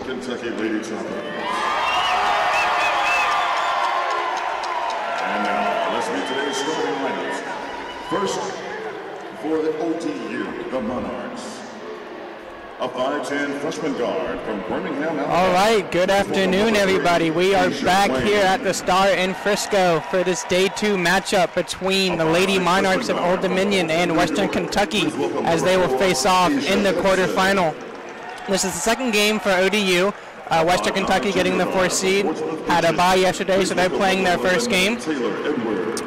Kentucky Lady Choppers. And now, let's meet today's starting lineups. First, for the ODU, the Monarchs. A 5'10" freshman guard from Birmingham, Alabama. All right, good afternoon, everybody. We are back here at the Star in Frisco for this Day 2 matchup between the Lady Monarchs of Old Dominion and Western Kentucky as they will face off in the quarterfinal. This is the second game for ODU. Western Kentucky getting the 4th seed. Had a bye yesterday, so they're playing their first game.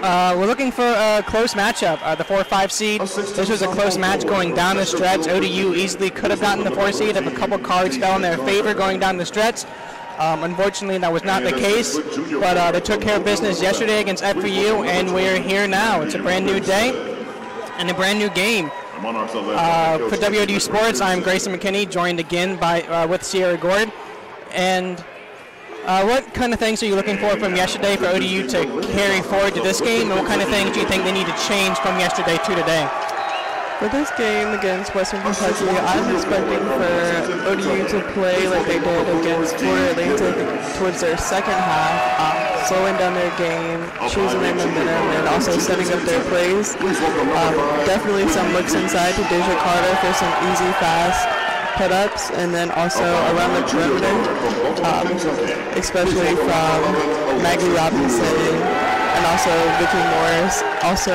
We're looking for a close matchup. The 4-5 seed. This was a close match going down the stretch. ODU easily could have gotten the 4 seed if a couple cards fell in their favor going down the stretch. Unfortunately, that was not the case, but they took care of business yesterday against FPU, and we're here now. It's a brand new day and a brand new game. For WODU Sports, I'm Grayson McKinney, joined again by with Sierra Gord. And what kind of things are you looking for from yesterday for ODU to carry forward to this game, and what kind of things do you think they need to change from yesterday to today? For this game against Western Kentucky, I'm expecting for ODU to play like they did against Florida Atlantic towards their second half, slowing down their game, choosing their momentum, and also setting up their plays. Definitely some looks inside to Deja Carter for some easy, fast put-ups, and then also around the perimeter, especially from Maggie Robinson and also Vicky Morris. Also,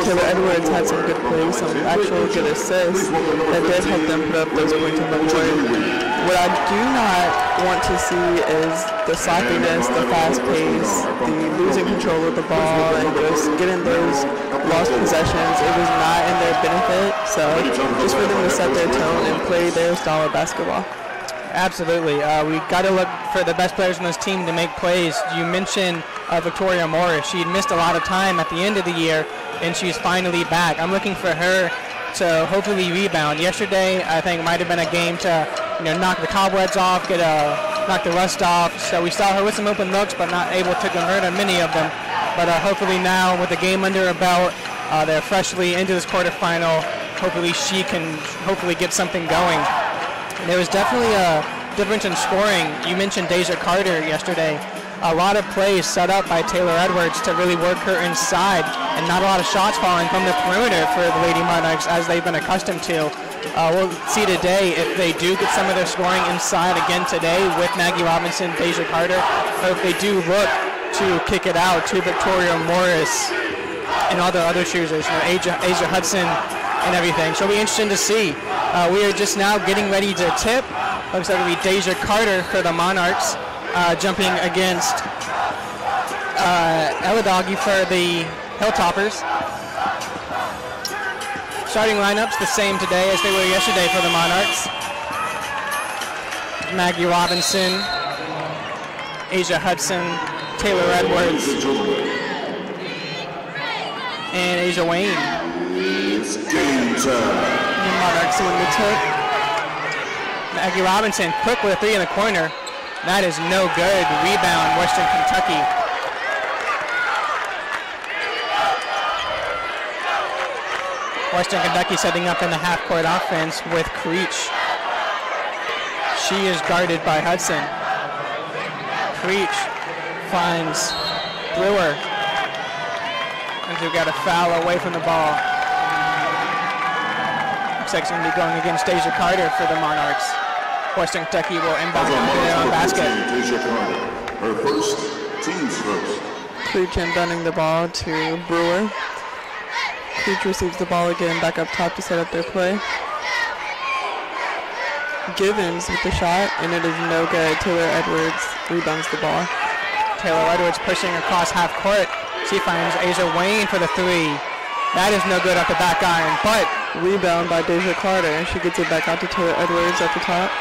Taylor Edwards had some good plays, some actual good assists that did help them put up those points on the board. What I do not want to see is the sloppiness, the fast pace, the losing control of the ball, and just getting those lost possessions. It was not in their benefit, so just for them to set their tone and play their style of basketball. Absolutely. We got to look for the best players on this team to make plays. You mentioned Victoria Morris. She had missed a lot of time at the end of the year, and she's finally back. I'm looking for her to hopefully rebound. Yesterday, I think, might have been a game to knock the cobwebs off, knock the rust off. So we saw her with some open looks, but not able to convert on many of them. But hopefully now, with the game under her belt, they're freshly into this quarterfinal. Hopefully she can get something going. There was definitely a difference in scoring. You mentioned Deja Carter yesterday. A lot of plays set up by Taylor Edwards to really work her inside, and not a lot of shots falling from the perimeter for the Lady Monarchs as they've been accustomed to. We'll see today if they do get some of their scoring inside again today with Maggie Robinson, Deja Carter, or if they do look to kick it out to Victoria Morris and all the other choosers, Asia Hudson and everything. So it'll be interesting to see. We are just now getting ready to tip. Looks like it'll be Deja Carter for the Monarchs, jumping against Ella Doggy for the Hilltoppers. Starting lineups the same today as they were yesterday for the Monarchs. Maggie Robinson, Asia Hudson, Taylor Edwards, and Asia Wayne. It's game time. The Monarchs win the tip. Maggie Robinson quick with a 3 in the corner. That is no good. Rebound, Western Kentucky. Western Kentucky setting up in the half-court offense with Creech. She is guarded by Hudson. Creech finds Brewer. And we've got a foul away from the ball. Looks like it's going to be going against Deja Carter for the Monarchs. Western Kentucky will inbound onto their own basket. Her first, team's first. Creech inbounding the ball to Brewer. Creech receives the ball again back up top to set up their play. Givens with the shot, and it is no good. Taylor Edwards rebounds the ball. Taylor Edwards pushing across half court. She finds Asia Wayne for the 3. That is no good at the back iron, but rebound by Deja Carter, and she gets it back out to Taylor Edwards at the top.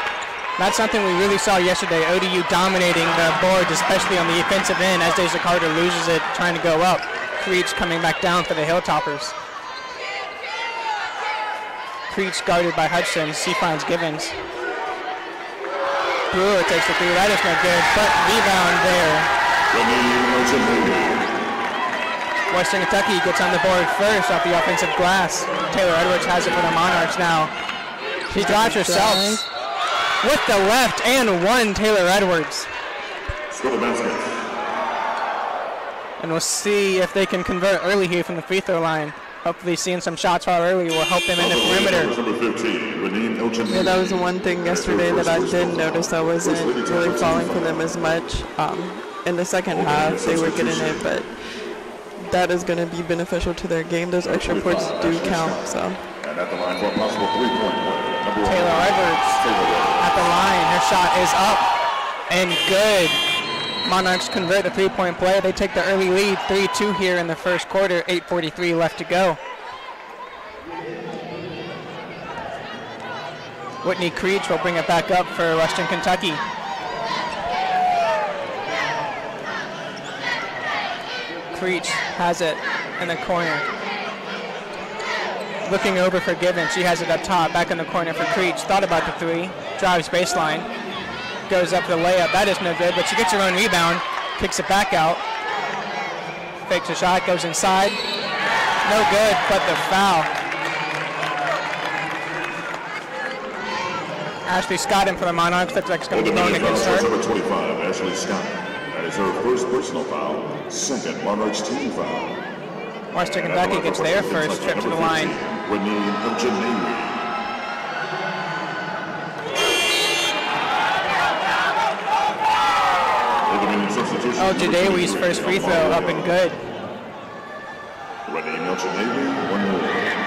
That's something we really saw yesterday. ODU dominating the boards, especially on the offensive end as Deja Carter loses it, trying to go up. Creech coming back down for the Hilltoppers. Creech guarded by Hudson. She finds Givens. Brewer takes the 3. That is no good, but rebound there. Western Kentucky gets on the board first off the offensive glass. Taylor Edwards has it for the Monarchs now. She drives herself. with the left and one, Taylor Edwards. Score the basket. And we'll see if they can convert early here from the free throw line. Hopefully seeing some shots fall early will help them in the perimeter. Yeah, that was the one thing yesterday that I did notice. I wasn't really falling for them as much. In the second half, they were getting it, but that is going to be beneficial to their game. Those extra points do count. So. And at the line for a possible three-point play, Taylor Edwards at the line. Her shot is up and good. Monarchs convert the three-point play. They take the early lead, 3-2 here in the first quarter, 8:43 left to go. Whitney Creech will bring it back up for Western Kentucky. Creech has it in the corner. Looking over for Gibbons. She has it up top, back in the corner for Creech. Thought about the three, drives baseline. Goes up for the layup. That is no good, but she gets her own rebound, kicks it back out. Fakes a shot, goes inside. No good, but the foul. Ashley Scott in for the Monarchs. Looks like it's going to be going against her. Number 25, Ashley Scott. That is her first personal foul, second Monarchs team foul. Western Kentucky gets their first trip to the line. Oh, Jadewi's first free throw up and good.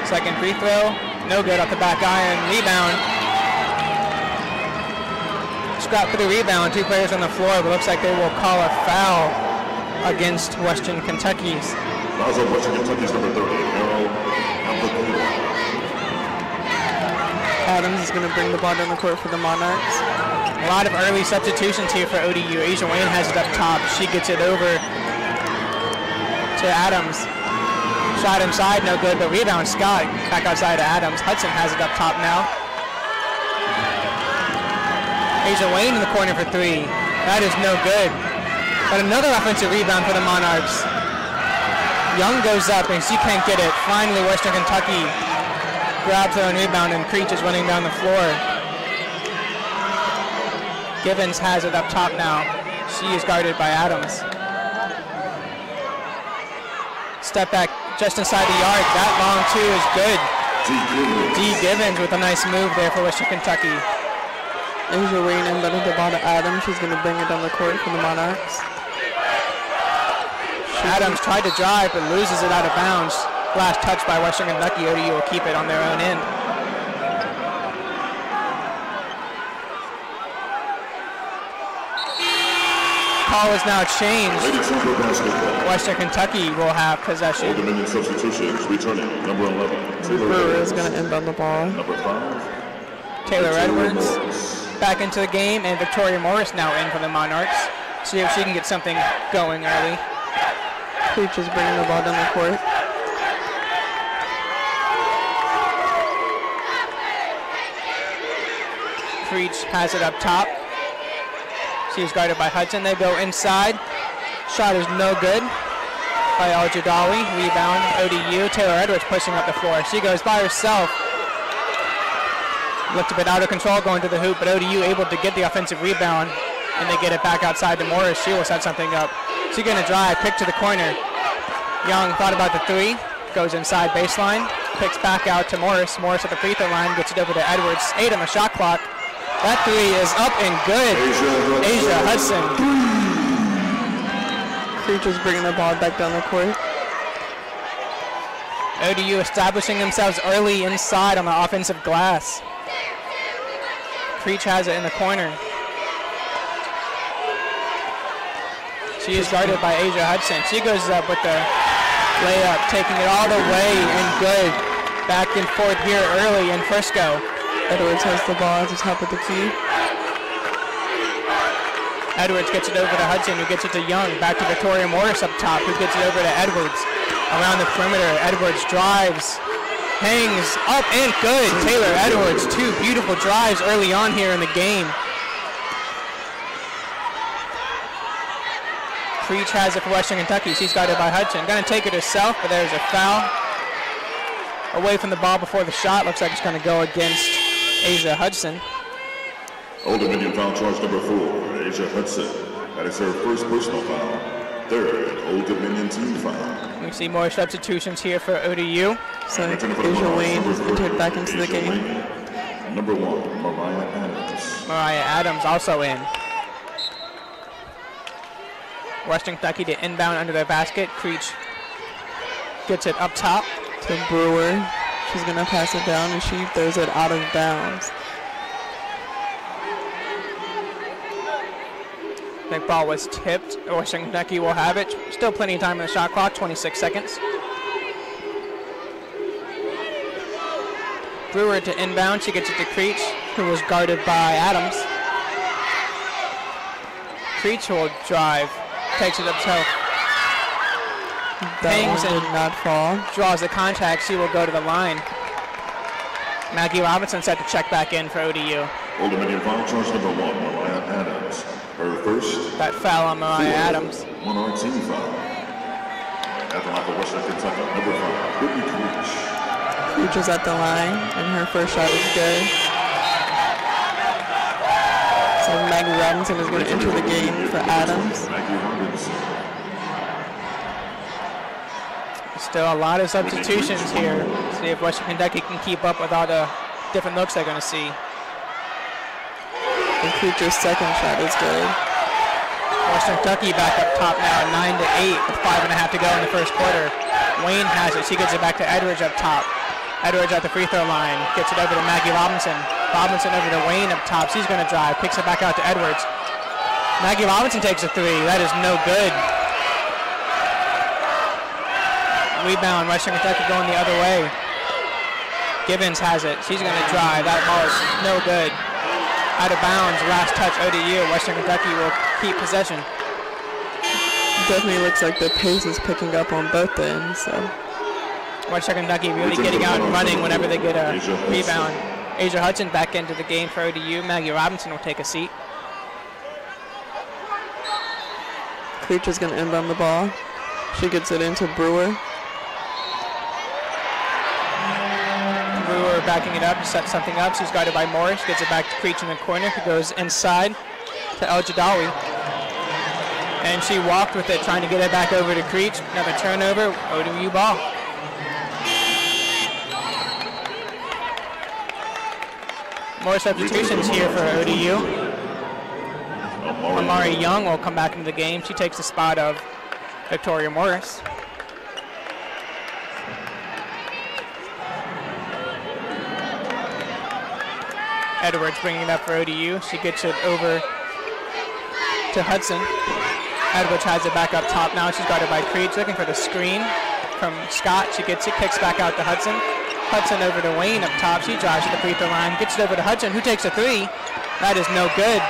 Second free throw, no good off the back iron. Rebound. Scrap for the rebound. Two players on the floor, but looks like they will call a foul against Western Kentucky's. Fouls on Western Kentucky's number 30, Errol Adams is going to bring the ball down the court for the Monarchs. A lot of early substitutions here for ODU. Asia Wayne has it up top. She gets it over to Adams. Shot inside, no good, but rebound Scott back outside to Adams. Hudson has it up top now. Asia Wayne in the corner for three. That is no good. But another offensive rebound for the Monarchs. Young goes up and she can't get it. Finally, Western Kentucky grabs her own rebound and Creech is running down the floor. Gibbons has it up top now. She is guarded by Adams. Step back just inside the yard. That long two is good. D. Gibbons with a nice move there for Western Kentucky. Asia Wayne inbounded the ball to Adams. She's going to bring it down the court for the Monarchs. Adams tried to drive but loses it out of bounds. Last touch by Western Kentucky. ODU will keep it on their own end. Call is now changed. Western Kentucky will have possession. Old Dominion substitutions returning. Number 11. Brewer is going to inbound the ball. Number 5. Taylor Edwards back into the game, and Victoria Morris now in for the Monarchs. See if she can get something going early. Creech is bringing the ball down the court. Creech has it up top. She's guarded by Hudson. They go inside. Shot is no good by Al-Jadawi. Rebound, ODU. Taylor Edwards pushing up the floor. She goes by herself. Looked a bit out of control going to the hoop, but ODU able to get the offensive rebound, and they get it back outside to Morris. She will set something up. She's going to drive, pick to the corner. Young thought about the three. Goes inside baseline. Picks back out to Morris. Morris at the free throw line. Gets it over to Edwards. 8 on the shot clock. That three is up and good. Asia Hudson. Creech is bringing the ball back down the court. ODU establishing themselves early inside on the offensive glass. Creech has it in the corner. She is guarded by Asia Hudson. She goes up with the layup, taking it all the way and good. Back and forth here early in Frisco. Edwards has the ball at the top of the key. Edwards gets it over to Hudson, who gets it to Young. Back to Victoria Morris up top, who gets it over to Edwards. Around the perimeter, Edwards drives, hangs up and good. Taylor Edwards, 2 beautiful drives early on here in the game. Creech has it for Western Kentucky. She's guarded by Hudson. Going to take it herself, but there's a foul. Away from the ball before the shot. Looks like it's going to go against Asia Hudson. Old Dominion foul charge number 4, Asia Hudson. That is her first personal foul. Third, Old Dominion team foul. We see more substitutions here for ODU. So Asia Wayne has entered back into the game. Number 1, Mariah Adams. Mariah Adams also in. Western Kentucky to inbound under their basket. Creech gets it up top to Brewer. She's going to pass it down, and she throws it out of bounds. The ball was tipped. Western Kentucky will have it. Still plenty of time on the shot clock, 26 seconds. Brewer to inbound. She gets it to Creech, who was guarded by Adams. Creech will drive. Takes it up top. Hangs and did not fall. Draws the contact. She will go to the line. Maggie Robinson set to check back in for ODU. Old Dominion foul charge number 1, Mariah Adams. Her first. That foul on Mariah Adams. Monarch team foul. At the line for Western Kentucky, number 5, Whitney Creech. Creech is at the line, and her first shot is good. So Maggie Robinson is going to enter the game for Adams. Maggie Robinson. Still a lot of substitutions here. See if Western Kentucky can keep up with all the different looks they're going to see. And Creech's second shot is good. Western Kentucky back up top now, 9-8 with 5.5 to go in the first quarter. Wayne has it. She gets it back to Edwards up top. Edwards at the free throw line. Gets it over to Maggie Robinson. Robinson over to Wayne up top. She's going to drive. Kicks it back out to Edwards. Maggie Robinson takes a three. That is no good. Rebound. Western Kentucky going the other way. Gibbons has it. She's going to drive. That ball is no good. Out of bounds. Last touch ODU. Western Kentucky will keep possession. Definitely looks like the pace is picking up on both ends. So Western Kentucky really getting out and running whenever they get a rebound. Asia Hudson back into the game for ODU. Maggie Robinson will take a seat. Creech is going to inbound the ball. She gets it into Brewer. Brewer backing it up to set something up. She's guarded by Morris. Gets it back to Creech in the corner, who goes inside to El Jadawi. And she walked with it, trying to get it back over to Creech. Another turnover. ODU ball. More substitutions here for ODU. Amari Young will come back into the game. She takes the spot of Victoria Morris. Edwards bringing it up for ODU. She gets it over to Hudson. Edwards has it back up top now. She's guarded by Creech, looking for the screen from Scott. She gets it, kicks back out to Hudson. Hudson over to Wayne up top. She drives to the free throw line, gets it over to Hudson, who takes a three. That is no good.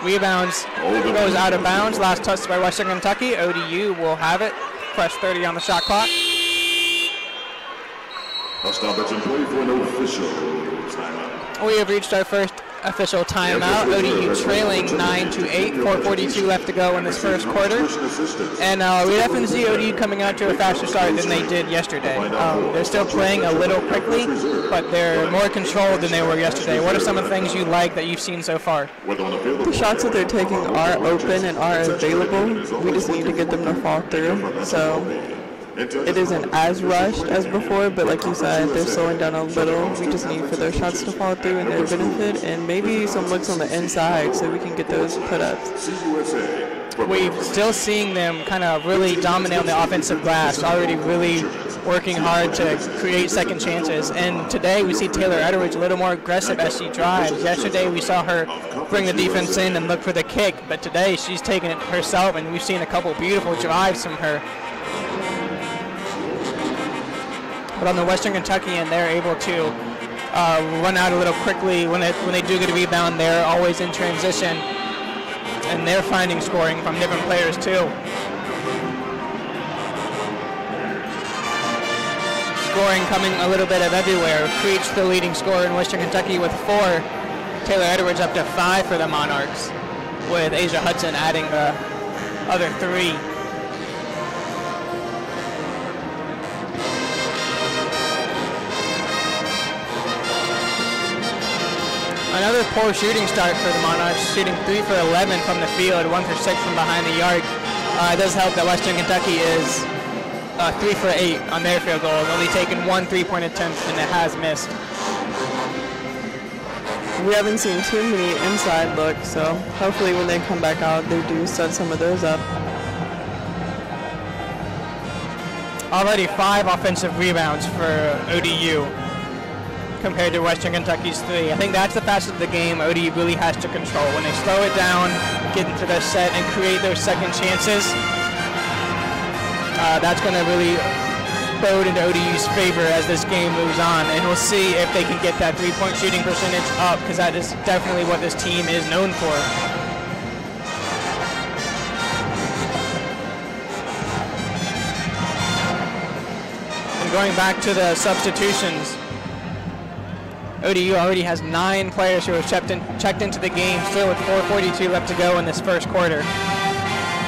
Rebounds, goes out of bounds. Last touch by Western Kentucky. ODU will have it. Fresh 30 on the shot clock. I'll stop at play for an official timeout. We have reached our first official timeout. ODU trailing 9-8, 4:42 left to go in this first quarter. And we definitely see ODU coming out to a faster start than they did yesterday. They're still playing a little quickly, but they're more controlled than they were yesterday. What are some of the things you like that you've seen so far? The shots that they're taking are open and are available. We just need to get them to fall through. So it isn't as rushed as before, but like you said, they're slowing down a little. We just need for their shots to fall through in their benefit, and maybe some looks on the inside so we can get those put-ups. We're still seeing them kind of really dominate on the offensive glass, already really working hard to create second chances. And today we see Taylor Edwards a little more aggressive as she drives. Yesterday we saw her bring the defense in and look for the kick, but today she's taking it herself, and we've seen a couple beautiful drives from her. But on the Western Kentucky end, they're able to run out a little quickly. When they do get a rebound, they're always in transition. And they're finding scoring from different players too. Scoring coming a little bit of everywhere. Creech, the leading scorer in Western Kentucky with 4. Taylor Edwards up to 5 for the Monarchs, with Asia Hudson adding the other 3. Another poor shooting start for the Monarchs, shooting 3 for 11 from the field, 1 for 6 from behind the arc. It does help that Western Kentucky is 3 for 8 on their field goals, only taken 1 3-point attempt, and it has missed. We haven't seen too many inside looks, so hopefully when they come back out, they do set some of those up. Already 5 offensive rebounds for ODU compared to Western Kentucky's 3. I think that's the facet of the game ODU really has to control. When they slow it down, get into their set, and create those second chances, that's going to really bode into ODU's favor as this game moves on. And we'll see if they can get that 3-point shooting percentage up, because that is definitely what this team is known for. And going back to the substitutions, ODU already has 9 players who have checked into the game, still with 4:42 left to go in this first quarter,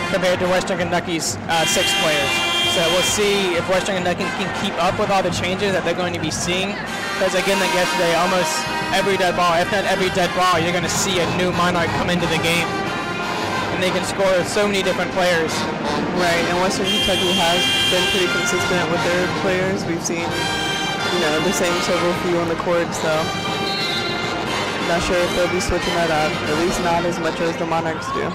compared to Western Kentucky's 6 players. So we'll see if Western Kentucky can keep up with all the changes that they're going to be seeing. Because again, like yesterday, almost every dead ball, if not every dead ball, you're going to see a new Monarch come into the game. And they can score with so many different players. Right, and Western Kentucky has been pretty consistent with their players. We've seen, you know, the same several few on the court, so not sure if they'll be switching that up, at least not as much as the Monarchs do.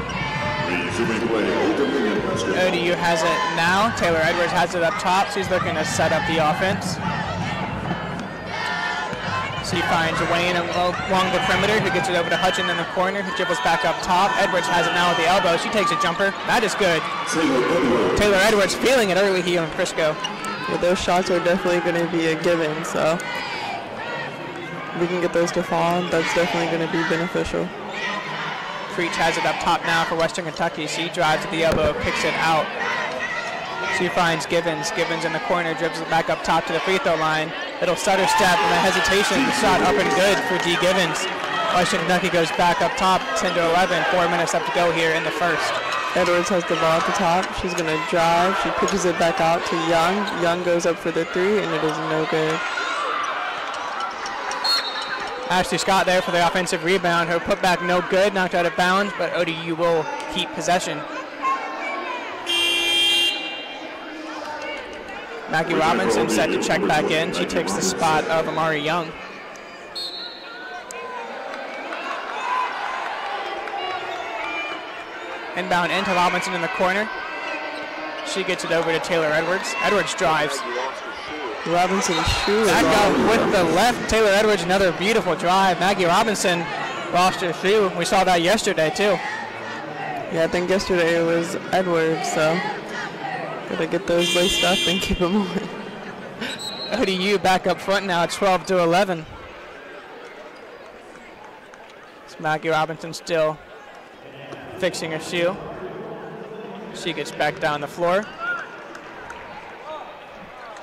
ODU has it now. Taylor Edwards has it up top. She's looking to set up the offense. She finds Wayne along the perimeter, who gets it over to Hutchin in the corner, who dribbles back up top. Edwards has it now with the elbow. She takes a jumper. That is good. Taylor Edwards feeling it early here in Frisco. Well, those shots are definitely going to be a given, so if we can get those to fall, that's definitely going to be beneficial. Creech has it up top now for Western Kentucky. She drives to the elbow, kicks it out. She finds Givens. Givens in the corner, dribbles it back up top to the free throw line. Little stutter step and a hesitation. The shot up and good for D. Givens. Western Kentucky goes back up top, 10 to 11. 4 minutes left to go here in the first. Edwards has the ball at the top. She's going to drive. She pitches it back out to Young. Young goes up for the 3, and it is no good. Ashley Scott there for the offensive rebound. Her putback no good, knocked out of bounds, but ODU will keep possession. Maggie Robinson set to check back in. She takes the spot of Amari Young. Inbound into Robinson in the corner. She gets it over to Taylor Edwards. Edwards drives. Robinson's shoe. Back up with the left. Taylor Edwards, another beautiful drive. Maggie Robinson lost her shoe. We saw that yesterday too. Yeah, I think yesterday it was Edwards, so gotta get those laced up and keep them on. ODU back up front now, 12 to 11. It's Maggie Robinson still fixing her shoe. She gets back down the floor.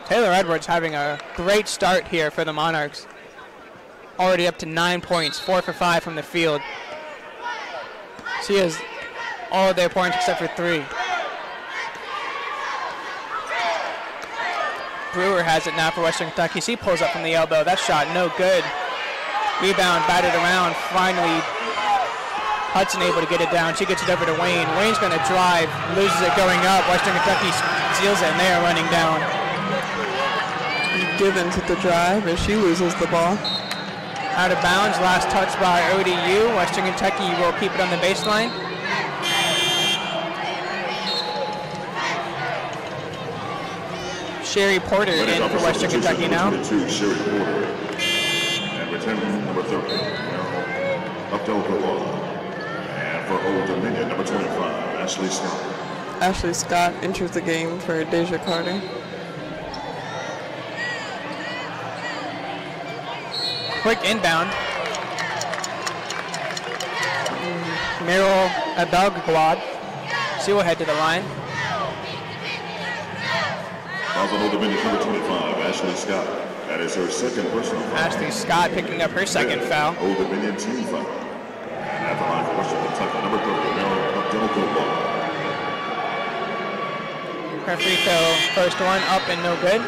Taylor Edwards having a great start here for the Monarchs. Already up to 9 points, 4 for 5 from the field. She has all of their points except for 3. Brewer has it now for Western Kentucky. She pulls up from the elbow. That shot no good. Rebound batted around. Finally, Hudson able to get it down. She gets it over to Wayne. Wayne's going to drive, loses it going up. Western Kentucky steals it, and they are running down. Givens at the drive, and she loses the ball. Out of bounds, last touch by ODU. Western Kentucky will keep it on the baseline. Sherry Porter in for Western Kentucky now. Sherry Porter. And returning number 30, Abdul-Gawad. And for Old Dominion, number 25, Ashley Scott. Ashley Scott enters the game for Deja Carter. Quick inbound. Meryl Abdul-Gawad. She will head to the line. Also Old Dominion, number 25, Ashley Scott. That is her second personal foul. Ashley Scott picking up her second foul. Old Dominion team foul. And at the line for Western Kentucky, number 30, Meryl Abdul-Gawad. Her free throw, first one up and no good.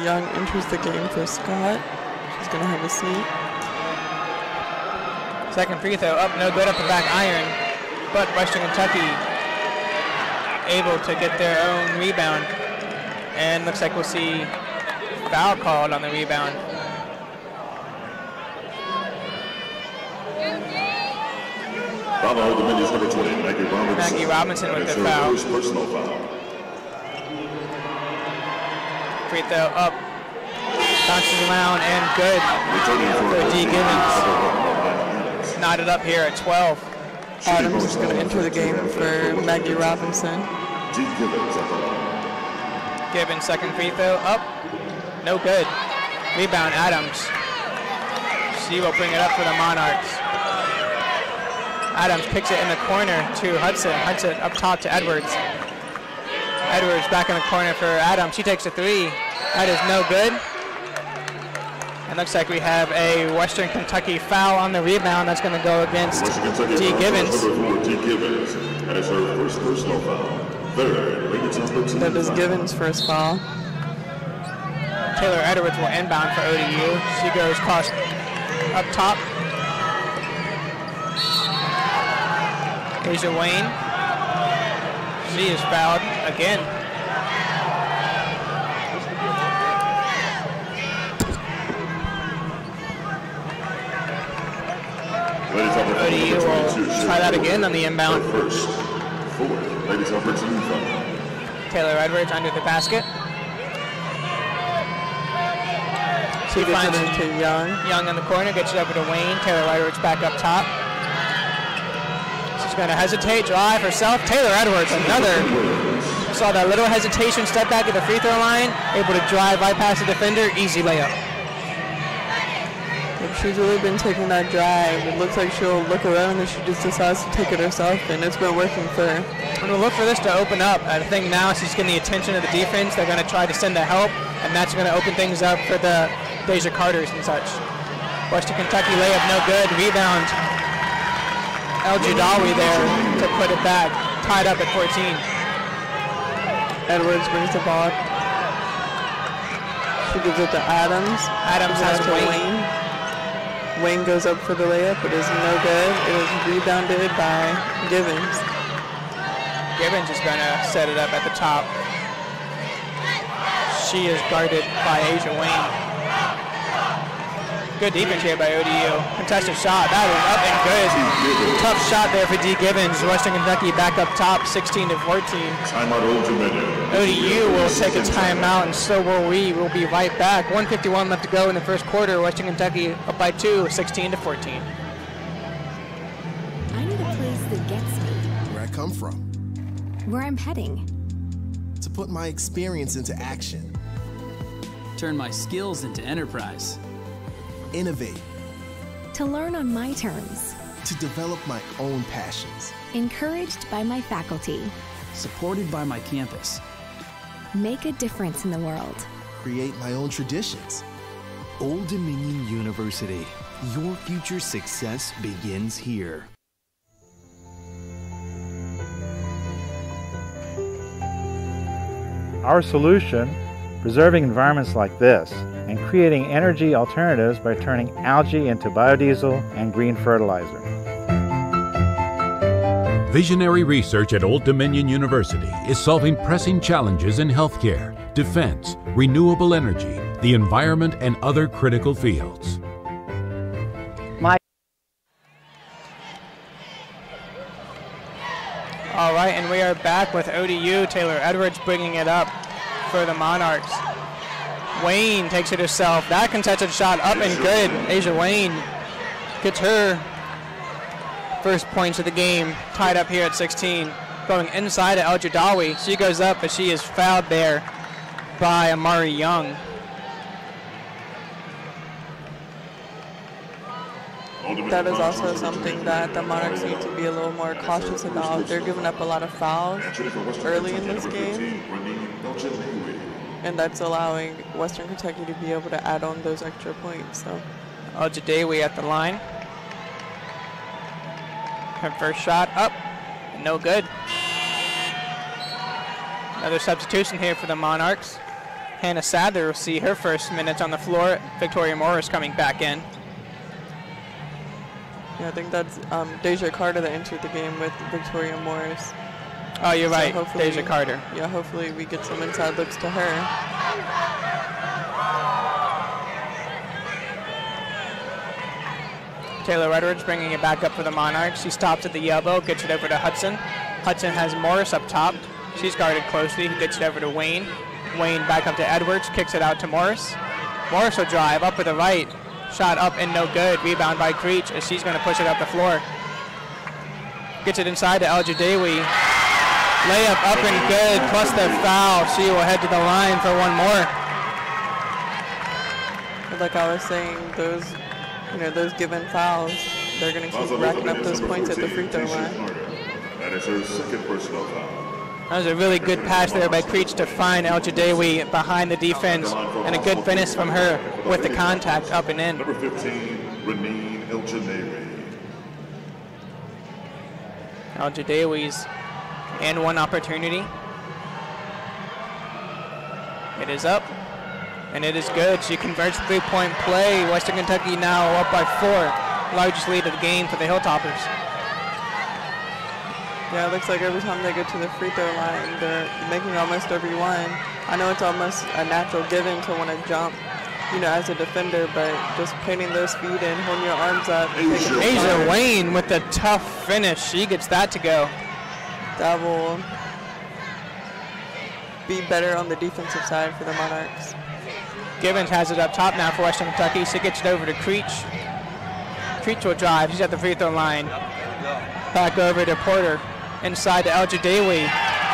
Young enters the game for Scott. She's going to have a seat. Second free throw up, no good, up the back iron. But Western Kentucky able to get their own rebound. And looks like we'll see foul called on the rebound. Maggie Robinson with the foul. Free throw up, bounces around and good for D. Gibbons. Knotted up here at 12. Adams is going to enter the game for Maggie Robinson. Gibbons second free throw up, no good. Rebound Adams. She will bring it up for the Monarchs. Adams picks it in the corner to Hudson. Hudson up top to Edwards. Edwards back in the corner for Adams. She takes a three. That is no good. And looks like we have a Western Kentucky foul on the rebound. That's going to go against D. Gibbons. That is her first personal foul. That is Gibbons' first foul. Taylor Edwards will inbound for ODU. She goes cross up top. Asia Wayne. She is fouled again. ODU will try that again on the inbound. Taylor Edwards under the basket. She finds it to Young. Young in the corner, gets it over to Wayne. Taylor Edwards back up top. She's going to hesitate, drive herself. Taylor Edwards, another. Saw that little hesitation, step back at the free throw line, able to drive right past the defender, easy layup. She's really been taking that drive. It looks like she'll look around and she just decides to take it herself, and it's been working for her. I'm going to look for this to open up. I think now she's getting the attention of the defense. They're going to try to send the help, and that's going to open things up for the Deja Carters and such. Western Kentucky layup, no good. Rebound. El Judawi there to put it back. Tied up at 14. Edwards brings the ball. She gives it to Adams. Adams has Wayne. Wayne goes up for the layup. It is no good. It is rebounded by Gibbons. Gibbons is going to set it up at the top. She is guarded by Asia Wayne. Good defense here by ODU. Contested shot. That was up and good. Tough shot there for D. Gibbons. Western Kentucky back up top, 16 to 14. ODU will take a timeout, and so will we. We'll be right back. 1:51 left to go in the first quarter. Western Kentucky up by 2, 16 to 14. I need a place that gets me. Where I come from. Where I'm heading. To put my experience into action. Turn my skills into enterprise. Innovate. To learn on my terms. To develop my own passions. Encouraged by my faculty. Supported by my campus. Make a difference in the world. Create my own traditions. Old Dominion University. Your future success begins here. Our solution, preserving environments like this and creating energy alternatives by turning algae into biodiesel and green fertilizer. Visionary research at Old Dominion University is solving pressing challenges in healthcare, defense, renewable energy, the environment, and other critical fields. All right, and we are back with ODU. Taylor Edwards bringing it up for the Monarchs. Wayne takes it herself. That contested shot up and good. Asia Wayne gets her first points of the game, tied up here at 16. Going inside of El Judawi. She goes up, but she is fouled there by Amari Young. That is also something that the Monarchs need to be a little more cautious about. They're giving up a lot of fouls early in this game, and that's allowing Western Kentucky to be able to add on those extra points. So, El Judawi at the line. Her first shot up, no good. Another substitution here for the Monarchs. Hannah Sadler will see her first minutes on the floor. Victoria Morris coming back in. Yeah, I think that's Deja Carter that entered the game with Victoria Morris. Oh, you're So right, hopefully- Deja Carter. Yeah, hopefully we get some inside looks to her. Taylor Edwards bringing it back up for the Monarchs. She stops at the elbow, gets it over to Hudson. Hudson has Morris up top. She's guarded closely, gets it over to Wayne. Wayne back up to Edwards, kicks it out to Morris. Morris will drive up with the right. Shot up and no good. Rebound by Creech as she's going to push it up the floor. Gets it inside to El Jadawi. Layup up and good, plus the foul. She will head to the line for one more. But like I was saying, those given fouls, they're going to keep racking up those points at the free throw line. That is her second personal foul. That was a really good pass there by Creech to find El Jadawi behind the defense, and a good finish from her with the contact up and in. Number 15, Reneen El Jadawi. El Jadawi's and one opportunity. It is up, and it is good. She converts three-point play. Western Kentucky now up by 4. Largest lead of the game for the Hilltoppers. Yeah, it looks like every time they get to the free throw line, they're making almost every one. I know it's almost a natural given to want to jump, as a defender, but just painting those feet and holding your arms up. Asia Wayne with the tough finish. She gets that to go. That will be better on the defensive side for the Monarchs. Gibbons has it up top now for Western Kentucky. She gets it over to Creech. Creech will drive. She's at the free throw line. Back over to Porter. Inside to El Jadawi.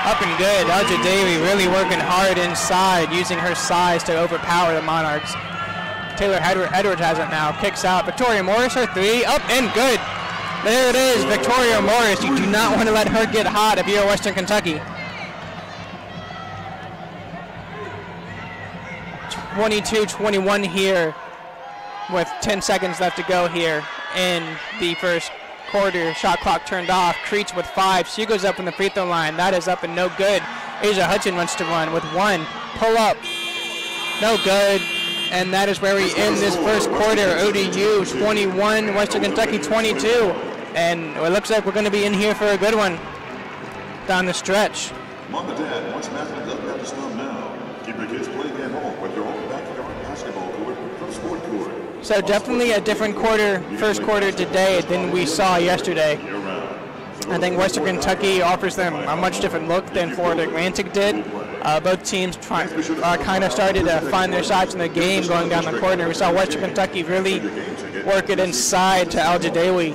Up and good. El Jadawi really working hard inside, using her size to overpower the Monarchs. Taylor Edwards has it now. Kicks out. Victoria Morris, her three. Up and good. There it is. Victoria Morris. You do not want to let her get hot if you're Western Kentucky. 22-21 here with 10 seconds left to go here in the first quarter. Shot clock turned off. Creech with 5. She goes up in the free throw line. That is up and no good. Asia Hudson wants to run with 1. Pull up. No good. And that is where we end this first quarter. ODU 21, Western Kentucky 22. And it looks like we're going to be in here for a good one down the stretch. Mom and Dad, what's happening up at the stop now? Keep your kids playing at home with their own backyard basketball court from Sport Court. So definitely a different first quarter today than we saw yesterday. I think Western Kentucky offers them a much different look than Florida Atlantic did. Both teams kind of started to find their shots in the game going down the corner. We saw Western Kentucky really work it inside to El Jadawi.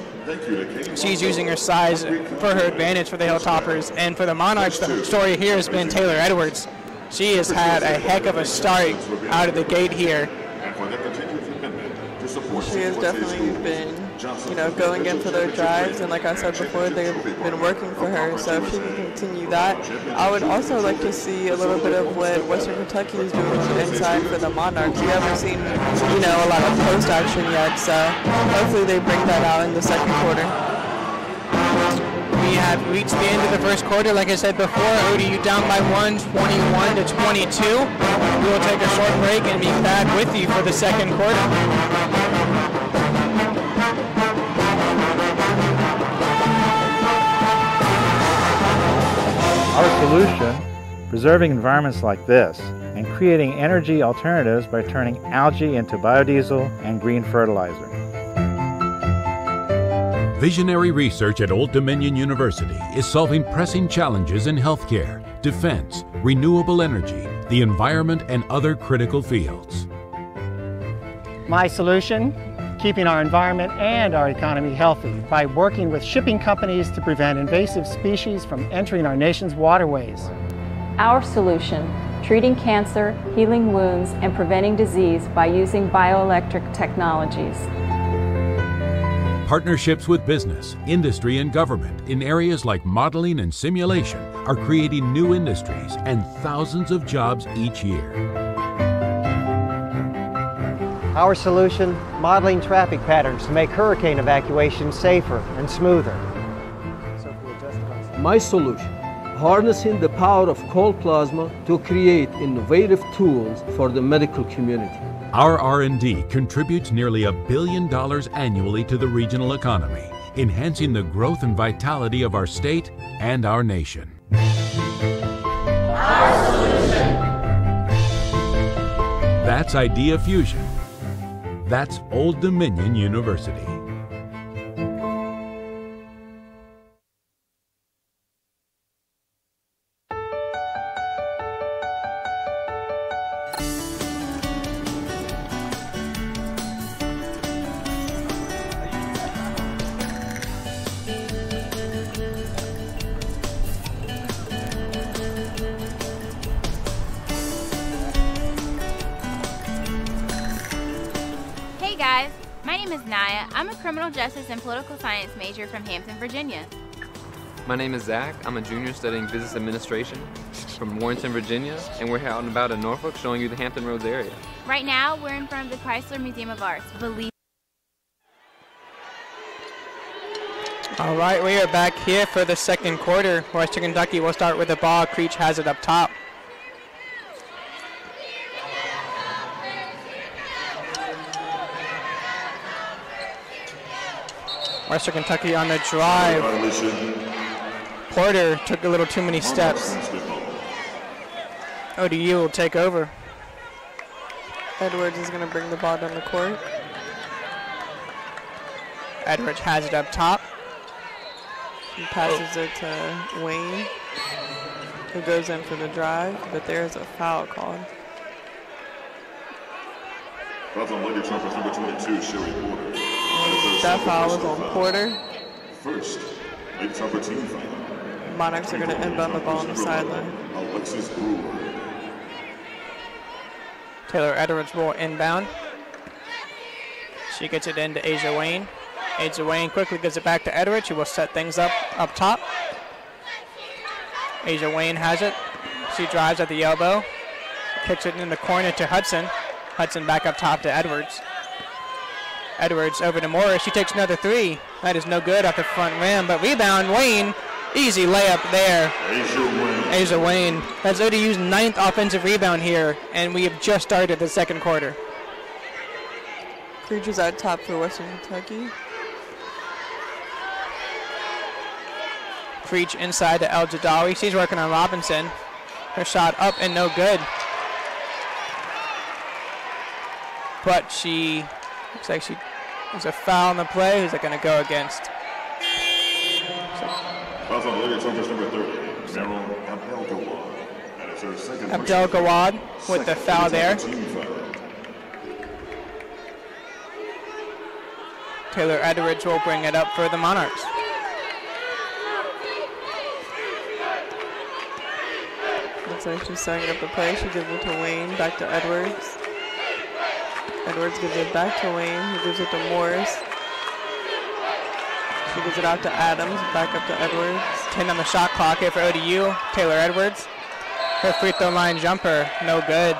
She's using her size for her advantage for the Hilltoppers. And for the Monarchs, the story here has been Taylor Edwards. She has had a heck of a start out of the gate here. She has definitely been, going in for their drives, and like I said before, they've been working for her. So if she can continue that, I would also like to see a little bit of what Western Kentucky is doing on the inside for the Monarchs. We haven't seen, a lot of post action yet, so hopefully they bring that out in the second quarter. We have reached the end of the first quarter. Like I said before, ODU down by 1, 21-22. We will take a short break and be back with you for the second quarter. Our solution, preserving environments like this and creating energy alternatives by turning algae into biodiesel and green fertilizer. Visionary research at Old Dominion University is solving pressing challenges in healthcare, defense, renewable energy, the environment, and other critical fields. My solution? Keeping our environment and our economy healthy by working with shipping companies to prevent invasive species from entering our nation's waterways. Our solution: treating cancer, healing wounds, and preventing disease by using bioelectric technologies. Partnerships with business, industry, and government in areas like modeling and simulation are creating new industries and thousands of jobs each year. Our solution, modeling traffic patterns to make hurricane evacuation safer and smoother. My solution, harnessing the power of cold plasma to create innovative tools for the medical community. Our R&D contributes nearly $1 billion annually to the regional economy, enhancing the growth and vitality of our state and our nation. Our solution. That's Idea Fusion. That's Old Dominion University. Hey guys, my name is Naya. I'm a criminal justice and political science major from Hampton, Virginia. My name is Zach. I'm a junior studying business administration from Warrenton, Virginia, and we're here out and about in Norfolk showing you the Hampton Roads area. Right now, we're in front of the Chrysler Museum of Arts. Believe. All right, we are back here for the second quarter. Western Kentucky will start with the ball. Creech has it up top. Western Kentucky on the drive. Porter took a little too many steps. ODU will take over. Edwards is going to bring the ball down the court. Edwards has it up top. He passes it to Wayne, who goes in for the drive, but there's a foul called. Fouls on Lady Trumpers number 22, Sherry Porter. That foul was on Porter. First, Lady Trumper team foul. Monarchs are going to inbound the ball on the sideline. Alexis Brewer. Taylor Edwards will inbound. She gets it into Asia Wayne. Asia Wayne quickly gives it back to Edwards, who will set things up top. Asia Wayne has it. She drives at the elbow. Kicks it in the corner to Hudson. Hudson back up top to Edwards. Edwards over to Morris. She takes another three. That is no good at the front rim, but rebound Wayne. Easy layup there. Asia Wayne. That's ODU's 9th offensive rebound here, and we have just started the second quarter. Creech is out top for Western Kentucky. Creech inside to El Jadawi. She's working on Robinson. Her shot up and no good. But she looks like there's a foul on the play. Who's it going to go against? Fouls on Lady Trumpers number 30, Meryl Abdel-Gawad. That is her second. Abdel-Gawad with the foul there. Taylor Edwards will bring it up for the Monarchs. Looks like she's setting up the play. She gives it to Wayne, back to Edwards. Edwards gives it back to Wayne, who gives it to Morris. She gives it out to Adams, back up to Edwards. 10 on the shot clock here for ODU. Taylor Edwards. Her free throw line jumper, no good.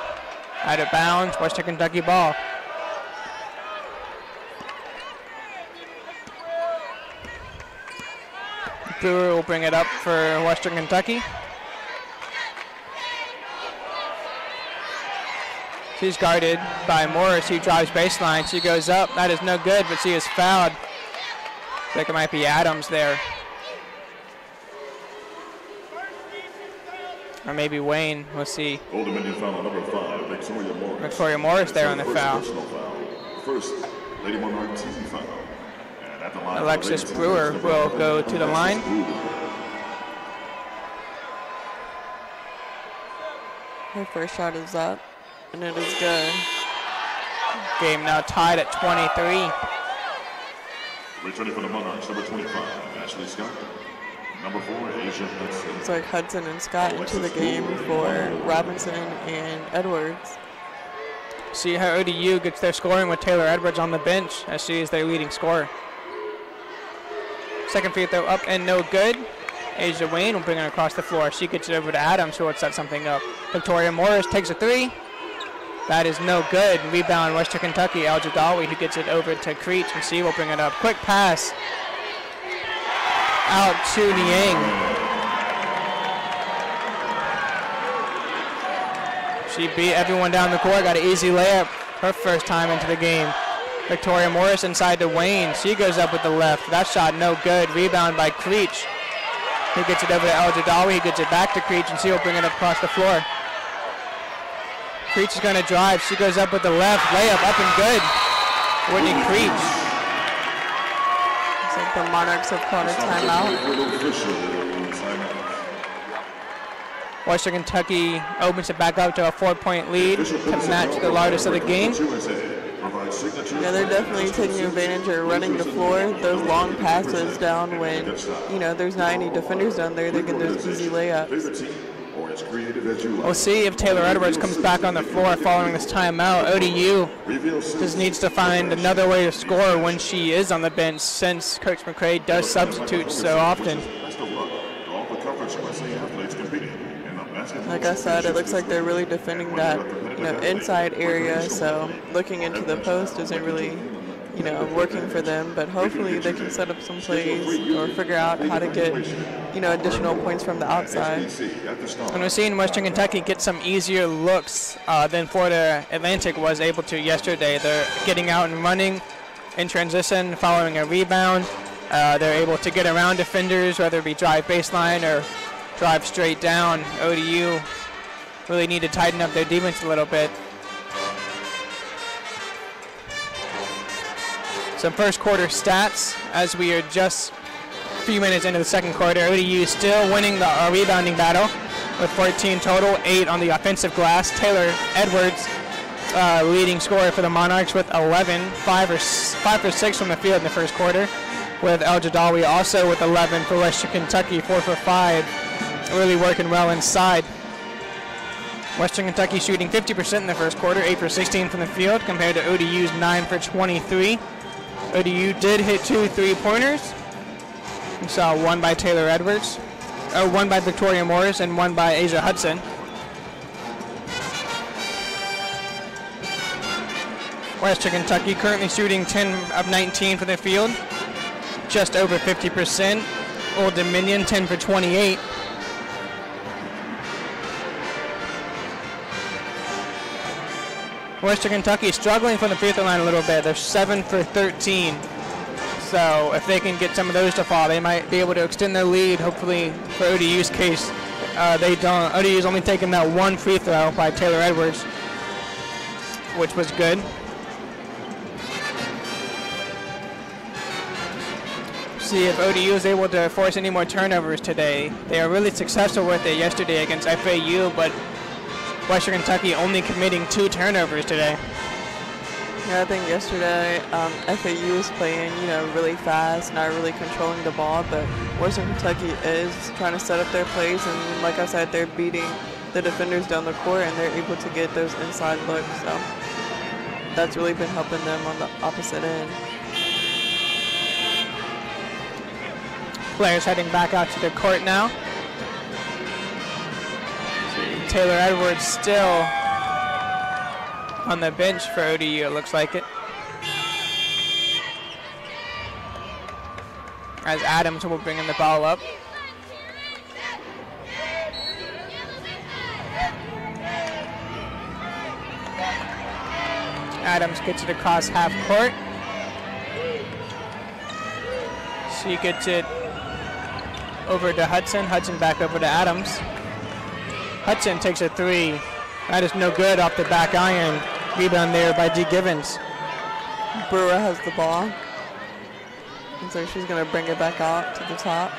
Out of bounds, Western Kentucky ball. Brewer will bring it up for Western Kentucky. She's guarded by Morris, who drives baseline. She goes up. That is no good, but she is fouled. I think it might be Adams there. Or maybe Wayne. We'll see. Old Dominion foul number 5, Victoria Morris. Victoria Morris there on the foul. First, Lady Monarch team foul. And at the line, Alexis Brewer will go to the line. Her first shot is up, and it is good. Game now tied at 23. Returning for the Monarchs, number 25, Ashley Scott. Number 4, Asia Hudson. It's like Hudson and Scott into the game for Robinson and Edwards. See how ODU gets their scoring with Taylor Edwards on the bench, as she is their leading scorer. Second free throw up and no good. Asia Wayne will bring it across the floor. She gets it over to Adams, who will set something up. Victoria Morris takes a three. That is no good. Rebound Western Kentucky. El Jadawi, who gets it over to Creech, and she will bring it up. Quick pass out to Niang. She beat everyone down the court, got an easy layup her first time into the game. Victoria Morris inside to Wayne. She goes up with the left. That shot no good. Rebound by Creech. He gets it over to El Jadawi. He gets it back to Creech, and she will bring it across the floor. Creech is going to drive. She goes up with the left. Layup up and good. Whitney Creech. Looks like the Monarchs have called a timeout. Western Kentucky opens it back up to a 4-point lead to match the largest of the game. Yeah, they're definitely taking advantage of running the floor. Those long passes down when, you know, there's not any defenders down there. They get those easy layups. We'll see if Taylor Edwards comes back on the floor following this timeout. ODU just needs to find another way to score when she is on the bench, since Coach McCray does substitute so often. Like I said, it looks like they're really defending that, you know, inside area, so looking into the post isn't really, you know, working for them, but hopefully they can set up some plays or figure out how to get, you know, additional points from the outside. And we're seeing Western Kentucky get some easier looks than Florida Atlantic was able to yesterday. They're getting out and running in transition following a rebound. They're able to get around defenders, whether it be drive baseline or drive straight down. ODU really need to tighten up their defense a little bit. Some first quarter stats as we are just a few minutes into the second quarter. ODU still winning the rebounding battle with 14 total, 8 on the offensive glass. Taylor Edwards leading scorer for the Monarchs with 11, 5 for 6 from the field in the first quarter, with El Jadawi also with 11 for Western Kentucky, 4 for 5. Really working well inside. Western Kentucky shooting 50% in the first quarter, 8 for 16 from the field, compared to ODU's 9 for 23. ODU did hit 2 3-pointers. We saw one by Taylor Edwards, one by Victoria Morris, and one by Asia Hudson. Western Kentucky currently shooting 10 of 19 from the field, just over 50%. Old Dominion 10 for 28. Western Kentucky is struggling from the free throw line a little bit. They're 7 for 13. So if they can get some of those to fall, they might be able to extend their lead. Hopefully, for ODU's case, they don't. ODU's only taken that one free throw by Taylor Edwards, which was good. See if ODU is able to force any more turnovers today. They are really successful with it yesterday against FAU, but Western Kentucky only committing 2 turnovers today. Yeah, I think yesterday FAU was playing, you know, really fast, not really controlling the ball, but Western Kentucky is trying to set up their plays, and like I said, they're beating the defenders down the court, and they're able to get those inside looks. So that's really been helping them on the opposite end. Players heading back out to the court now. Taylor Edwards still on the bench for ODU, it looks like it. As Adams will bring in the ball up. Adams gets it across half court. She gets it over to Hudson. Hudson back over to Adams. Hudson takes a 3. That is no good off the back iron. Rebound there by D. Givens. Brewer has the ball. And so she's going to bring it back out to the top.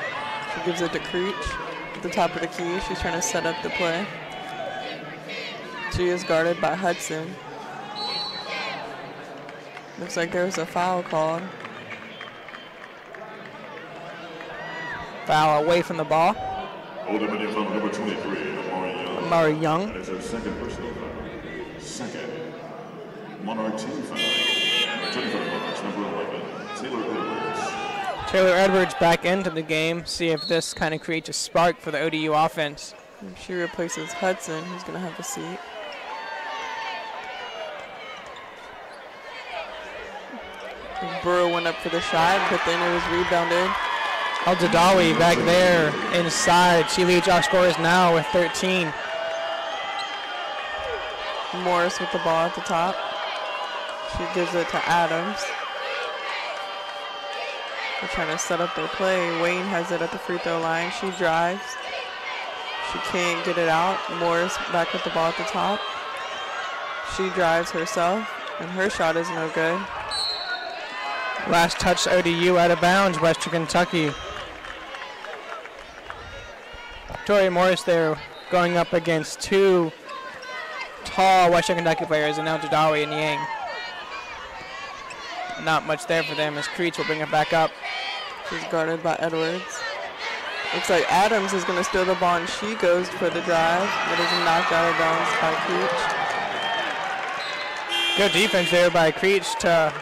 She gives it to Creech at the top of the key. She's trying to set up the play. She is guarded by Hudson. Looks like there was a foul called. Foul away from the ball. Old Dominion foul number 23, Amari Young. That is her second personal foul. Second. Monarch team foul. Returning for the Monarchs, number 11, Taylor Edwards. Taylor Edwards back into the game. See if this kind of creates a spark for the ODU offense. And she replaces Hudson, who's going to have a seat. Brewer went up for the shot, but then it was rebounded. El Jadawi back there inside. She leads our scorers now with 13. Morris with the ball at the top. She gives it to Adams. They're trying to set up their play. Wayne has it at the free throw line. She drives. She can't get it out. Morris back with the ball at the top. She drives herself, and her shot is no good. Last touch ODU out of bounds, Western Kentucky. Victoria Morris there going up against two tall Western Kentucky players in El Jadawi and Yang. Not much there for them as Creech will bring it back up. She's guarded by Edwards. Looks like Adams is going to steal the ball, and she goes for the drive, but is knocked out of bounds by Creech. Good defense there by Creech to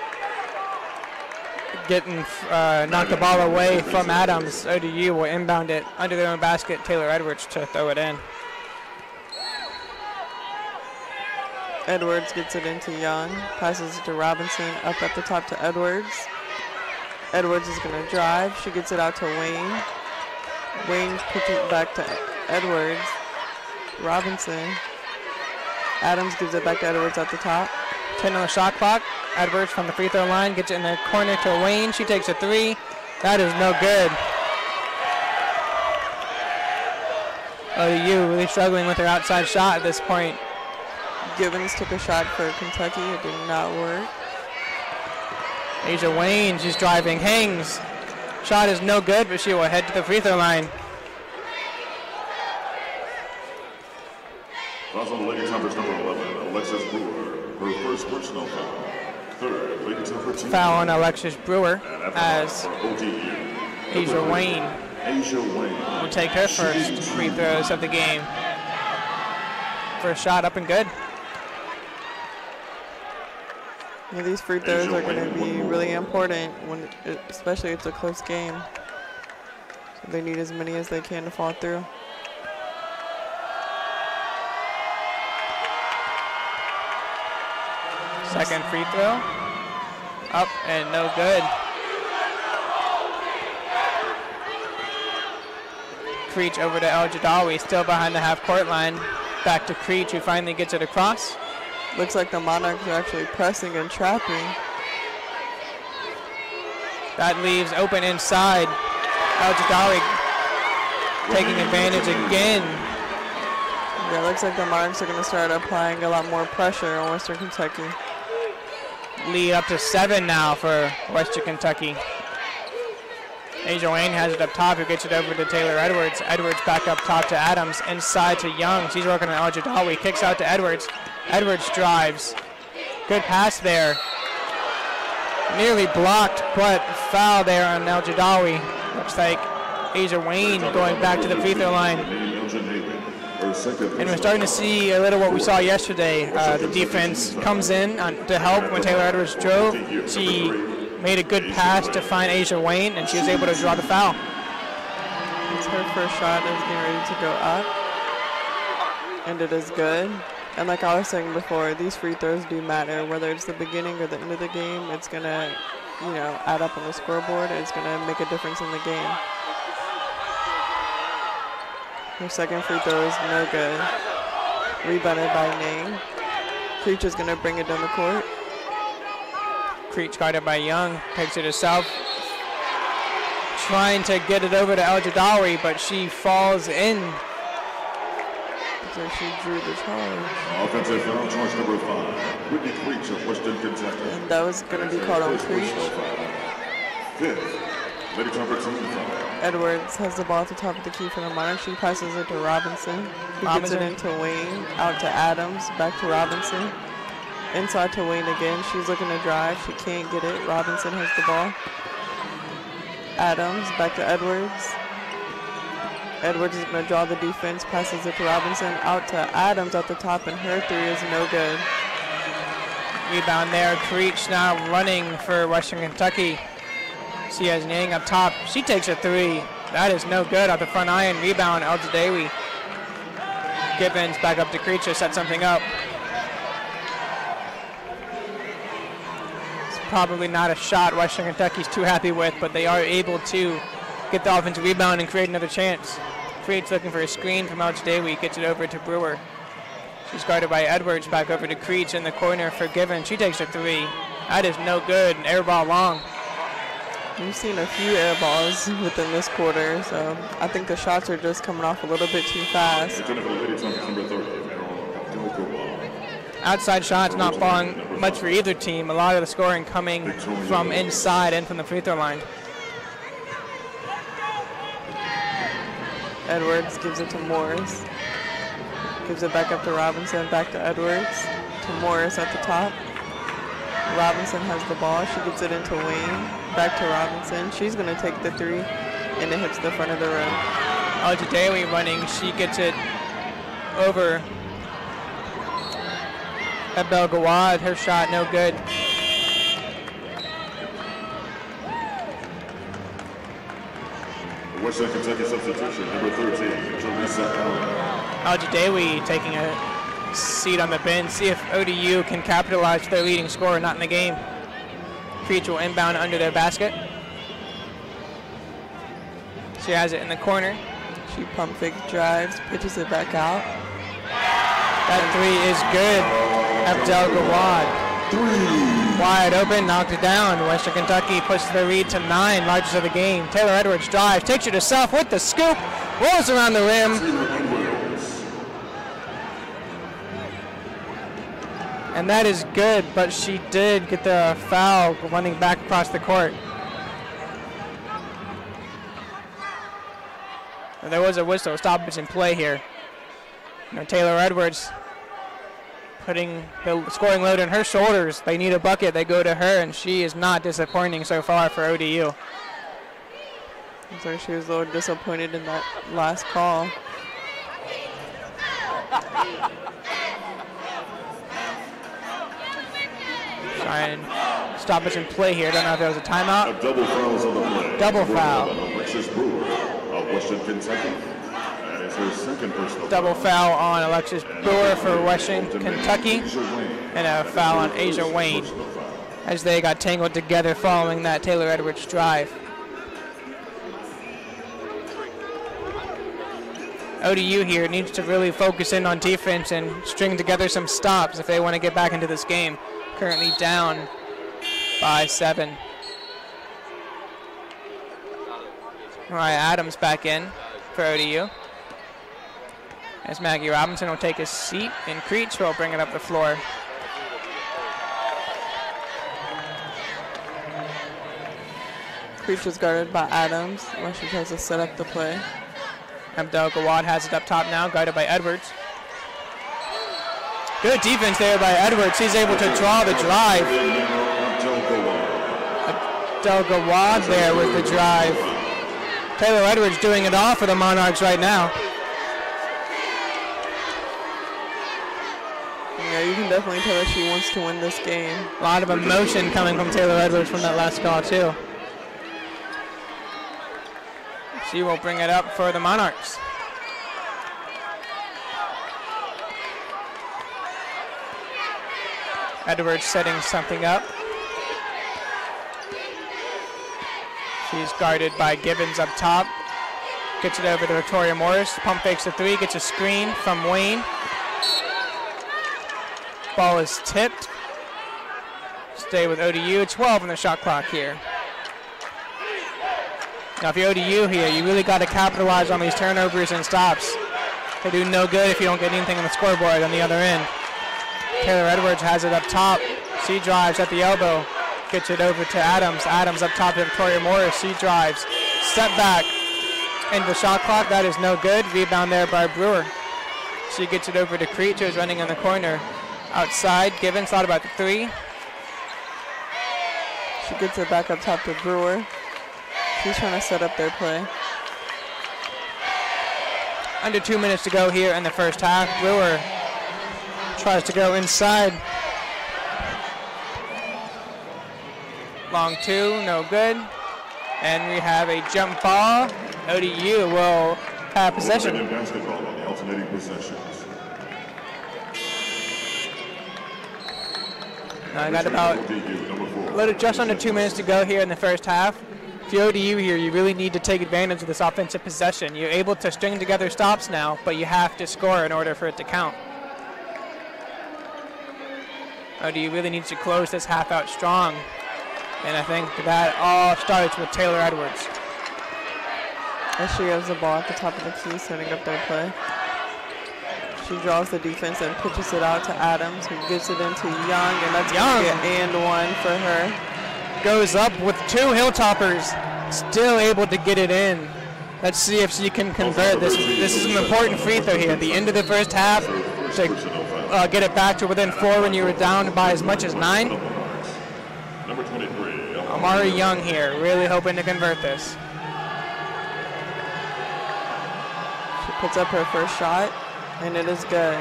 knock the ball away from Adams. ODU will inbound it under their own basket. Taylor Edwards to throw it in. Edwards gets it into Young, passes it to Robinson, up at the top to Edwards. Edwards is going to drive. She gets it out to Wayne. Wayne puts it back to Edwards. Robinson. Adams gives it back to Edwards at the top. 10 on the shot clock. Edwards from the free throw line gets it in the corner to Wayne. She takes a three. That is no good. ODU really struggling with their outside shot at this point. Givens took a shot for Kentucky. It did not work. Asia Wayne, she's driving, hangs. Shot is no good, but she will head to the free throw line. Fouls on the ladies' numbers number 11, Alexis Brewer. Her first personal foul. Third, ladies' number 2. Foul on Alexis Brewer as Asia Wayne will take her first free throws of the game. First shot up and good. Yeah, these free throws are going to be really important, especially if it's a close game. So they need as many as they can to fall through. Second free throw. Up and no good. Creech over to El Jadawi, still behind the half-court line. Back to Creech, who finally gets it across. Looks like the Monarchs are actually pressing and trapping. That leaves open inside. El Jadawi taking advantage again. Yeah, looks like the Monarchs are going to start applying a lot more pressure on Western Kentucky. Lead up to 7 now for Western Kentucky. Asia Wayne has it up top, who gets it over to Taylor Edwards. Edwards back up top to Adams, inside to Young. She's working on El Jadawi, kicks out to Edwards. Edwards drives. Good pass there. Nearly blocked, but foul there on El Jadawi. Looks like Asia Wayne going back to the free throw line. And we're starting to see a little what we saw yesterday. The defense comes in to help when Taylor Edwards drove. She made a good pass to find Asia Wayne, and she was able to draw the foul. It's her first shot is getting ready to go up. And it is good. And like I was saying before, these free throws do matter. Whether it's the beginning or the end of the game, it's going to, add up on the scoreboard. It's going to make a difference in the game. Her second free throw is no good. Rebounded by Nang. Creech is going to bring it down the court. Creech guarded by Young, takes it herself. Trying to get it over to El Jadawi, but she falls in. So she drew the charge. Offensive foul, charge number 5. Whitney Creech of Western Kentucky. And that was going to be called on Creech. Fifth, ladies' number 2. Edwards has the ball at the top of the key for the Monarchs. She passes it to Robinson. He gets it into Wayne, out to Adams, back to Robinson. Inside to Wayne again. She's looking to drive. She can't get it. Robinson has the ball. Adams, back to Edwards. Edwards is going to draw the defense, passes it to Robinson, out to Adams at the top, and her three is no good. Rebound there. Creech now running for Western Kentucky. She has Yang up top. She takes a three. That is no good at the front iron. Rebound, El Jadawi. Gibbons back up to Creech to set something up. It's probably not a shot Western Kentucky's too happy with, but they are able to get the offensive rebound and create another chance. Creech looking for a screen from El Jadawi. Gets it over to Brewer. She's guarded by Edwards. Back over to Creech in the corner for Given. She takes a three. That is no good. Air ball long. We've seen a few air balls within this quarter, so I think the shots are just coming off a little bit too fast. Outside shots not falling much for either team. A lot of the scoring coming from inside and from the free throw line. Edwards gives it to Morris. Gives it back up to Robinson, back to Edwards, to Morris at the top. Robinson has the ball. She gets it into Wayne, back to Robinson. She's going to take the three, and it hits the front of the rim. Al-Jadawi running. She gets it over Abel Gawad. Her shot no good. Western Kentucky substitution, number 13, Jalissa Allen. Al-Jadawi taking a seat on the bench. See if ODU can capitalize their leading scorer not in the game. Creech will inbound under their basket. She has it in the corner. She pump fake drives, pitches it back out. That three is good. Abdel Gawad. Wide open, knocked it down. Western Kentucky pushes the lead to 9, largest of the game. Taylor Edwards drives, takes it to self with the scoop, rolls around the rim. And that is good, but she did get the foul running back across the court. And there was a whistle, stoppage in play here. Now Taylor Edwards putting the scoring load on her shoulders. They need a bucket, they go to her, and she is not disappointing so far for ODU. Looks like she was a little disappointed in that last call. Trying stoppage in play here. Don't know if there was a timeout. A double foul is on the play. Double foul. Alexis Brewer of Western Kentucky. That is her second personal double foul on Alexis Brewer for Western Kentucky, and a foul on Asia Wayne as they got tangled together following that Taylor Edwards drive. ODU here needs to really focus in on defense and string together some stops if they want to get back into this game. Currently down by 7. All right, Adams back in for ODU. As Maggie Robinson will take his seat, and Creech will bring it up the floor. Creech is guarded by Adams when she tries to set up the play. Abdel Gawad has it up top now, guarded by Edwards. Good defense there by Edwards. He's able to draw the drive. Abdel Gawad there with the drive. Taylor Edwards doing it all for the Monarchs right now. Yeah, you can definitely tell that she wants to win this game. A lot of emotion coming from Taylor Edwards from that last call too. She will bring it up for the Monarchs. Edwards setting something up. She's guarded by Gibbons up top. Gets it over to Victoria Morris. Pump fakes the three, gets a screen from Wayne. Ball is tipped. Stay with ODU. 12 on the shot clock here. Now if you're ODU here, you really got to capitalize on these turnovers and stops. They do no good if you don't get anything on the scoreboard on the other end. Taylor Edwards has it up top. She drives at the elbow. Gets it over to Adams. Adams up top to Victoria Morris. She drives. Step back into the shot clock. That is no good. Rebound there by Brewer. She gets it over to Creech, who's running in the corner. Outside, Gibbons thought about the three. She gets it back up top to Brewer. She's trying to set up their play. Under 2 minutes to go here in the first half. Brewer tries to go inside. Long two, no good. And we have a jump ball. ODU will have possession. Basketball on the alternating possessions. I got about just under 2 minutes to go here in the first half. If you're ODU here, you really need to take advantage of this offensive possession. You're able to string together stops now, but you have to score in order for it to count. ODU really needs to close this half out strong. And I think that all starts with Taylor Edwards. As she has the ball at the top of the key, setting up their play. She draws the defense and pitches it out to Adams, who gives it into Young, and that's going to be an and one for her. Goes up with 2 Hilltoppers, still able to get it in. Let's see if she can convert this. This is an important free throw here at the end of the first half to get it back to within 4 when you were down by as much as 9. Number 23. Amari Young here, really hoping to convert this. She puts up her first shot, and it is good.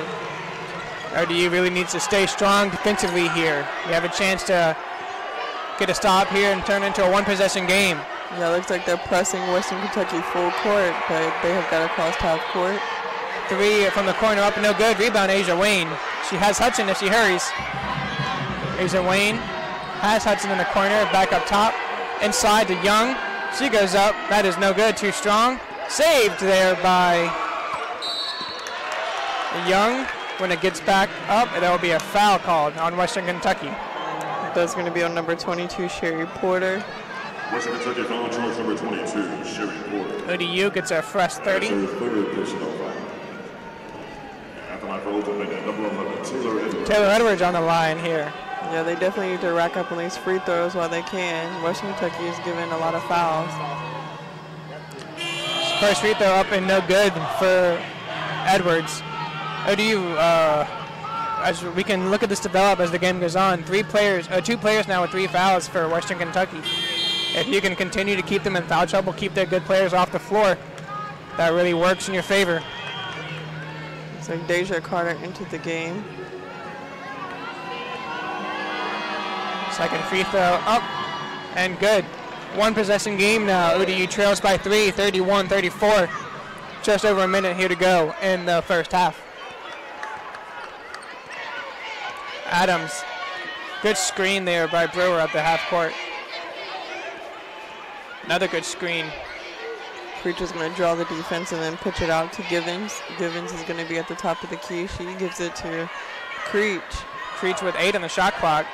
ODU really needs to stay strong defensively here. We have a chance to get a stop here and turn into a 1-possession game. Yeah, it looks like they're pressing Western Kentucky full court, but they have got across half court. 3 from the corner, up and no good. Rebound, Asia Wayne. She has Hudson if she hurries. Asia Wayne has Hudson in the corner, back up top. Inside to Young. She goes up. That is no good, too strong. Saved there by Young. When it gets back up, there will be a foul called on Western Kentucky. That's going to be on number 22, Sherry Porter. Western Kentucky foul charge number 22, Sherry Porter. ODU gets a fresh 30. Taylor Edwards on the line here. Yeah, they definitely need to rack up on these free throws while they can. Western Kentucky is giving a lot of fouls. First free throw up and no good for Edwards. ODU, as we can look at this develop as the game goes on, 2 players now with 3 fouls for Western Kentucky. If you can continue to keep them in foul trouble, keep their good players off the floor, that really works in your favor. It's like Deja Carter into the game. Second free throw up and good. 1-possession game now. ODU trails by 3, 31-34. Just over a minute here to go in the first half. Adams, good screen there by Brewer at the half court. Another good screen. Creech is going to draw the defense and then pitch it out to Givens. Givens is going to be at the top of the key. She gives it to Creech. Creech with 8 on the shot clock.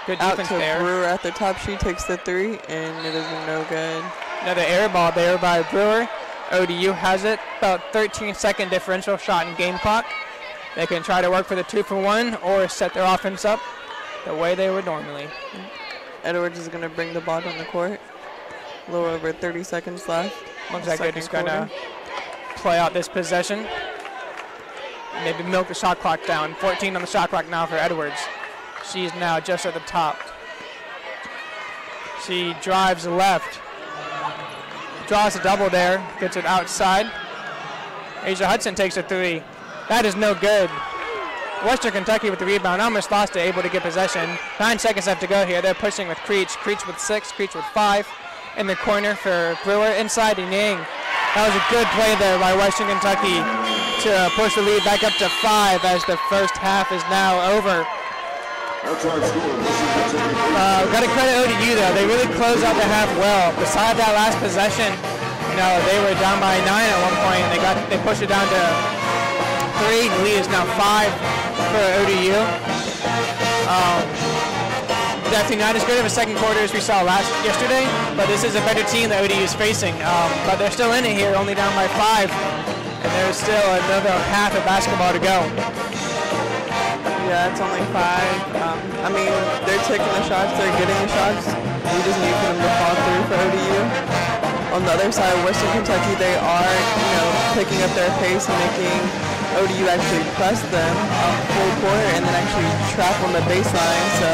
Good defense out to there. Brewer at the top. She takes the 3, and it is no good. Another air ball there by Brewer. ODU has it. About 13-second differential shot in game clock. They can try to work for the 2-for-1 or set their offense up the way they would normally. Edwards is going to bring the ball down the court. A little over 30 seconds left. Looks like they're just going to play out this possession. Maybe milk the shot clock down. 14 on the shot clock now for Edwards. She's now just at the top. She drives left. Draws a double there. Gets it outside. Asia Hudson takes a 3. That is no good. Western Kentucky with the rebound. Almost lost it, able to get possession. 9 seconds left to go here. They're pushing with Creech. Creech with 6. Creech with 5. In the corner for Brewer. Inside to Yang. That was a good play there by Western Kentucky to push the lead back up to 5 as the first half is now over. Got to credit ODU though. They really closed out the half well. Besides that last possession, they were down by 9 at one point, and they pushed it down to 3. The lead is now 5 for ODU. Definitely not as good of a second quarter as we saw yesterday, but this is a better team that ODU is facing. But they're still in it here, only down by 5, and there's still another half of basketball to go. Yeah, it's only 5. I mean, they're taking the shots, they're getting the shots. We just need for them to fall through for ODU. On the other side, Western Kentucky, they are, picking up their pace and making ODU actually press them full court and then actually trap on the baseline. So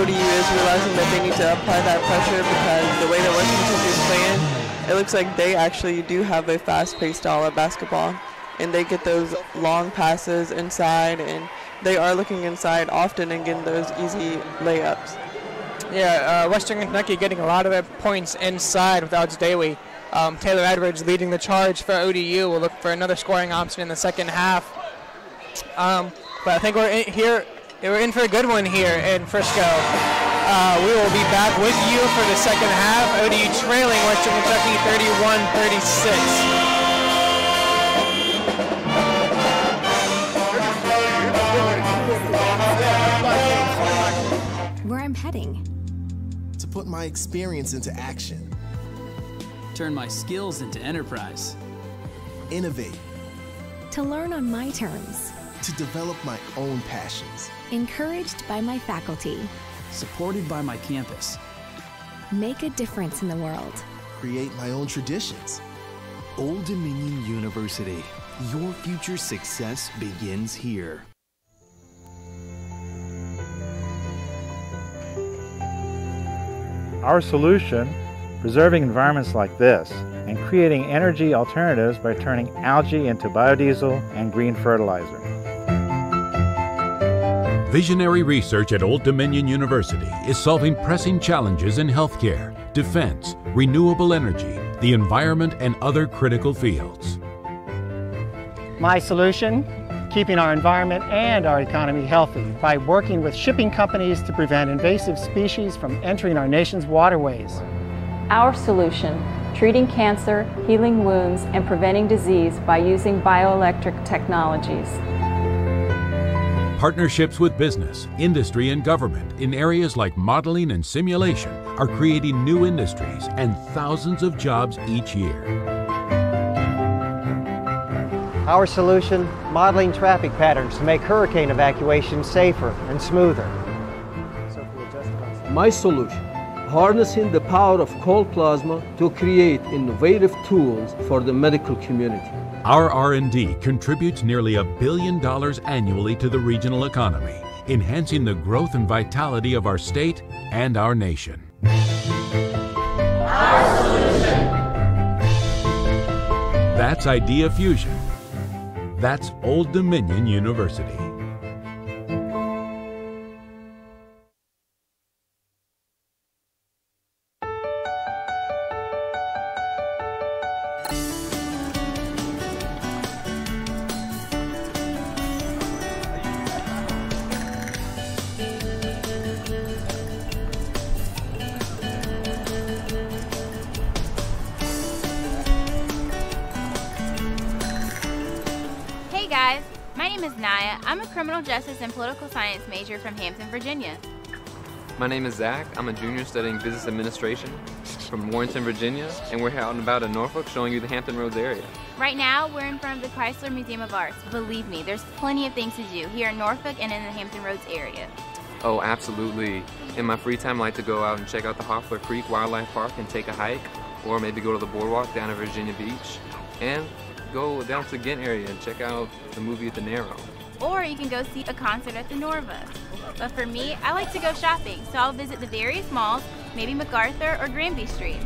ODU is realizing that they need to apply that pressure because the way that Western Kentucky is playing, it looks like they actually do have a fast-paced style of basketball. And they get those long passes inside, and they are looking inside often and getting those easy layups. Yeah, Western Kentucky getting a lot of their points inside without Daly. Taylor Edwards leading the charge for ODU. We'll look for another scoring option in the second half. But I think we're in for a good one here in Frisco. We will be back with you for the second half. ODU trailing Western Kentucky 31-36. heading. To put my experience into action. Turn my skills into enterprise. Innovate. To learn on my terms. To develop my own passions. Encouraged by my faculty. Supported by my campus. Make a difference in the world. Create my own traditions. Old Dominion University. Your future success begins here. Our solution, preserving environments like this and creating energy alternatives by turning algae into biodiesel and green fertilizer. Visionary research at Old Dominion University is solving pressing challenges in healthcare, defense, renewable energy, the environment, and other critical fields. My solution? Keeping our environment and our economy healthy by working with shipping companies to prevent invasive species from entering our nation's waterways. Our solution: treating cancer, healing wounds, and preventing disease by using bioelectric technologies. Partnerships with business, industry, and government in areas like modeling and simulation are creating new industries and thousands of jobs each year. Our solution: modeling traffic patterns to make hurricane evacuation safer and smoother. My solution: harnessing the power of cold plasma to create innovative tools for the medical community. Our R&D contributes nearly $1 billion annually to the regional economy, enhancing the growth and vitality of our state and our nation. Our solution. That's Idea Fusion. That's Old Dominion University. Hey guys, my name is Naya. I'm a criminal justice and political science major from Hampton, Virginia. My name is Zach. I'm a junior studying business administration from Warrenton, Virginia, and we're out and about in Norfolk showing you the Hampton Roads area. Right now, we're in front of the Chrysler Museum of Arts. Believe me, there's plenty of things to do here in Norfolk and in the Hampton Roads area. Oh, absolutely. In my free time, I like to go out and check out the Hoffler Creek Wildlife Park and take a hike, or maybe go to the boardwalk down at Virginia Beach, and go down to the Ghent area and check out the movie at the Narrow. Or you can go see a concert at the Norva. But for me, I like to go shopping, so I'll visit the various malls, maybe MacArthur or Granby Street.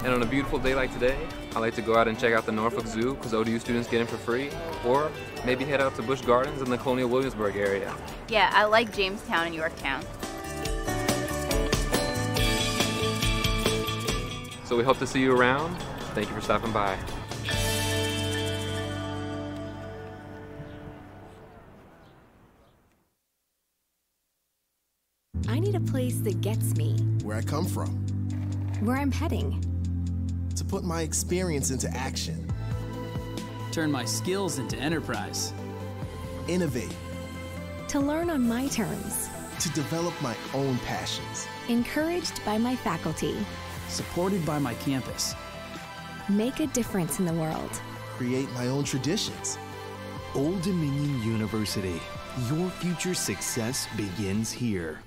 And on a beautiful day like today, I like to go out and check out the Norfolk Zoo because ODU students get in for free, or maybe head out to Busch Gardens in the Colonial Williamsburg area. Yeah, I like Jamestown and Yorktown. So we hope to see you around. Thank you for stopping by. I need a place that gets me. Where I come from. Where I'm heading. To put my experience into action. Turn my skills into enterprise. Innovate. To learn on my terms. To develop my own passions. Encouraged by my faculty. Supported by my campus. Make a difference in the world. Create my own traditions. Old Dominion University. Your future success begins here.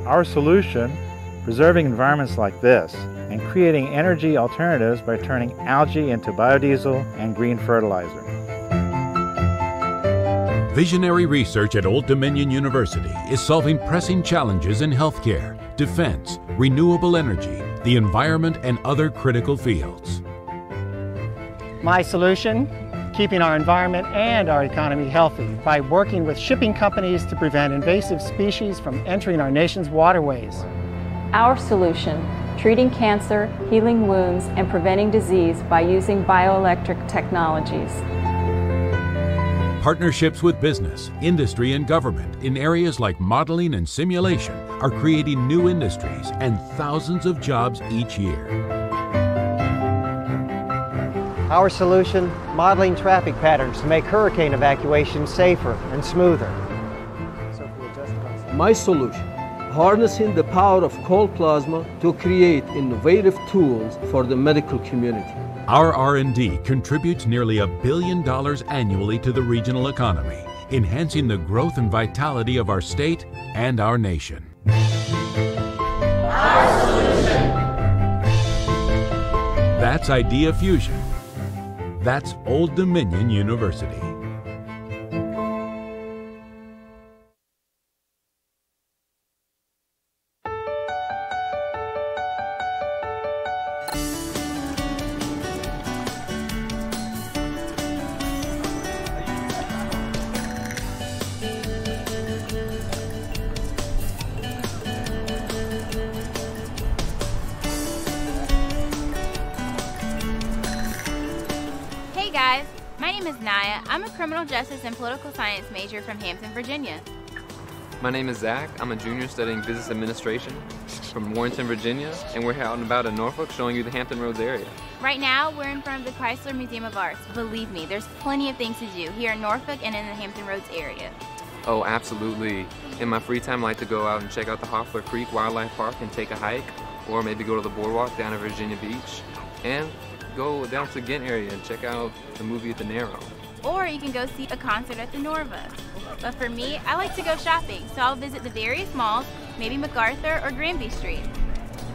Our solution, preserving environments like this and creating energy alternatives by turning algae into biodiesel and green fertilizer. Visionary research at Old Dominion University is solving pressing challenges in healthcare, defense, renewable energy, the environment, and other critical fields. My solution? Keeping our environment and our economy healthy by working with shipping companies to prevent invasive species from entering our nation's waterways. Our solution: treating cancer, healing wounds, and preventing disease by using bioelectric technologies. Partnerships with business, industry, and government in areas like modeling and simulation are creating new industries and thousands of jobs each year. Our solution, modeling traffic patterns to make hurricane evacuation safer and smoother. My solution, harnessing the power of cold plasma to create innovative tools for the medical community. Our R&D contributes nearly $1 billion annually to the regional economy, enhancing the growth and vitality of our state and our nation. Our solution. That's Idea Fusion. That's Old Dominion University. Hey guys, my name is Naya. I'm a criminal justice and political science major from Hampton, Virginia. My name is Zach. I'm a junior studying business administration from Warrenton, Virginia, and we're out and about in Norfolk showing you the Hampton Roads area. Right now, we're in front of the Chrysler Museum of Arts. Believe me, there's plenty of things to do here in Norfolk and in the Hampton Roads area. Oh, absolutely. In my free time, I like to go out and check out the Hoffler Creek Wildlife Park and take a hike, or maybe go to the boardwalk down at Virginia Beach, and go down to Ghent area and check out the movie at the Narrow. Or you can go see a concert at the Norva. But for me, I like to go shopping, so I'll visit the various malls, maybe MacArthur or Granby Street.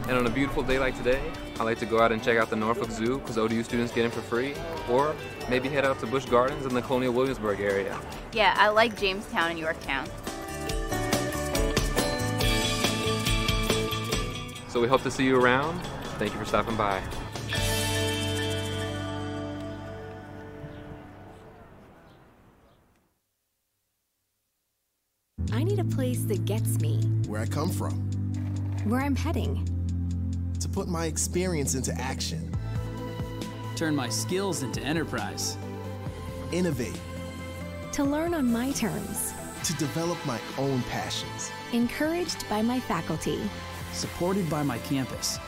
And on a beautiful day like today, I like to go out and check out the Norfolk Zoo because ODU students get in for free, or maybe head out to Busch Gardens in the Colonial Williamsburg area. Yeah, I like Jamestown and Yorktown. So we hope to see you around. Thank you for stopping by. I need a place that gets me, Where I come from, where I'm heading. to put my experience into action, Turn my skills into enterprise. innovate, To learn on my terms. to develop my own passions. Encouraged by my faculty. Supported by my campus.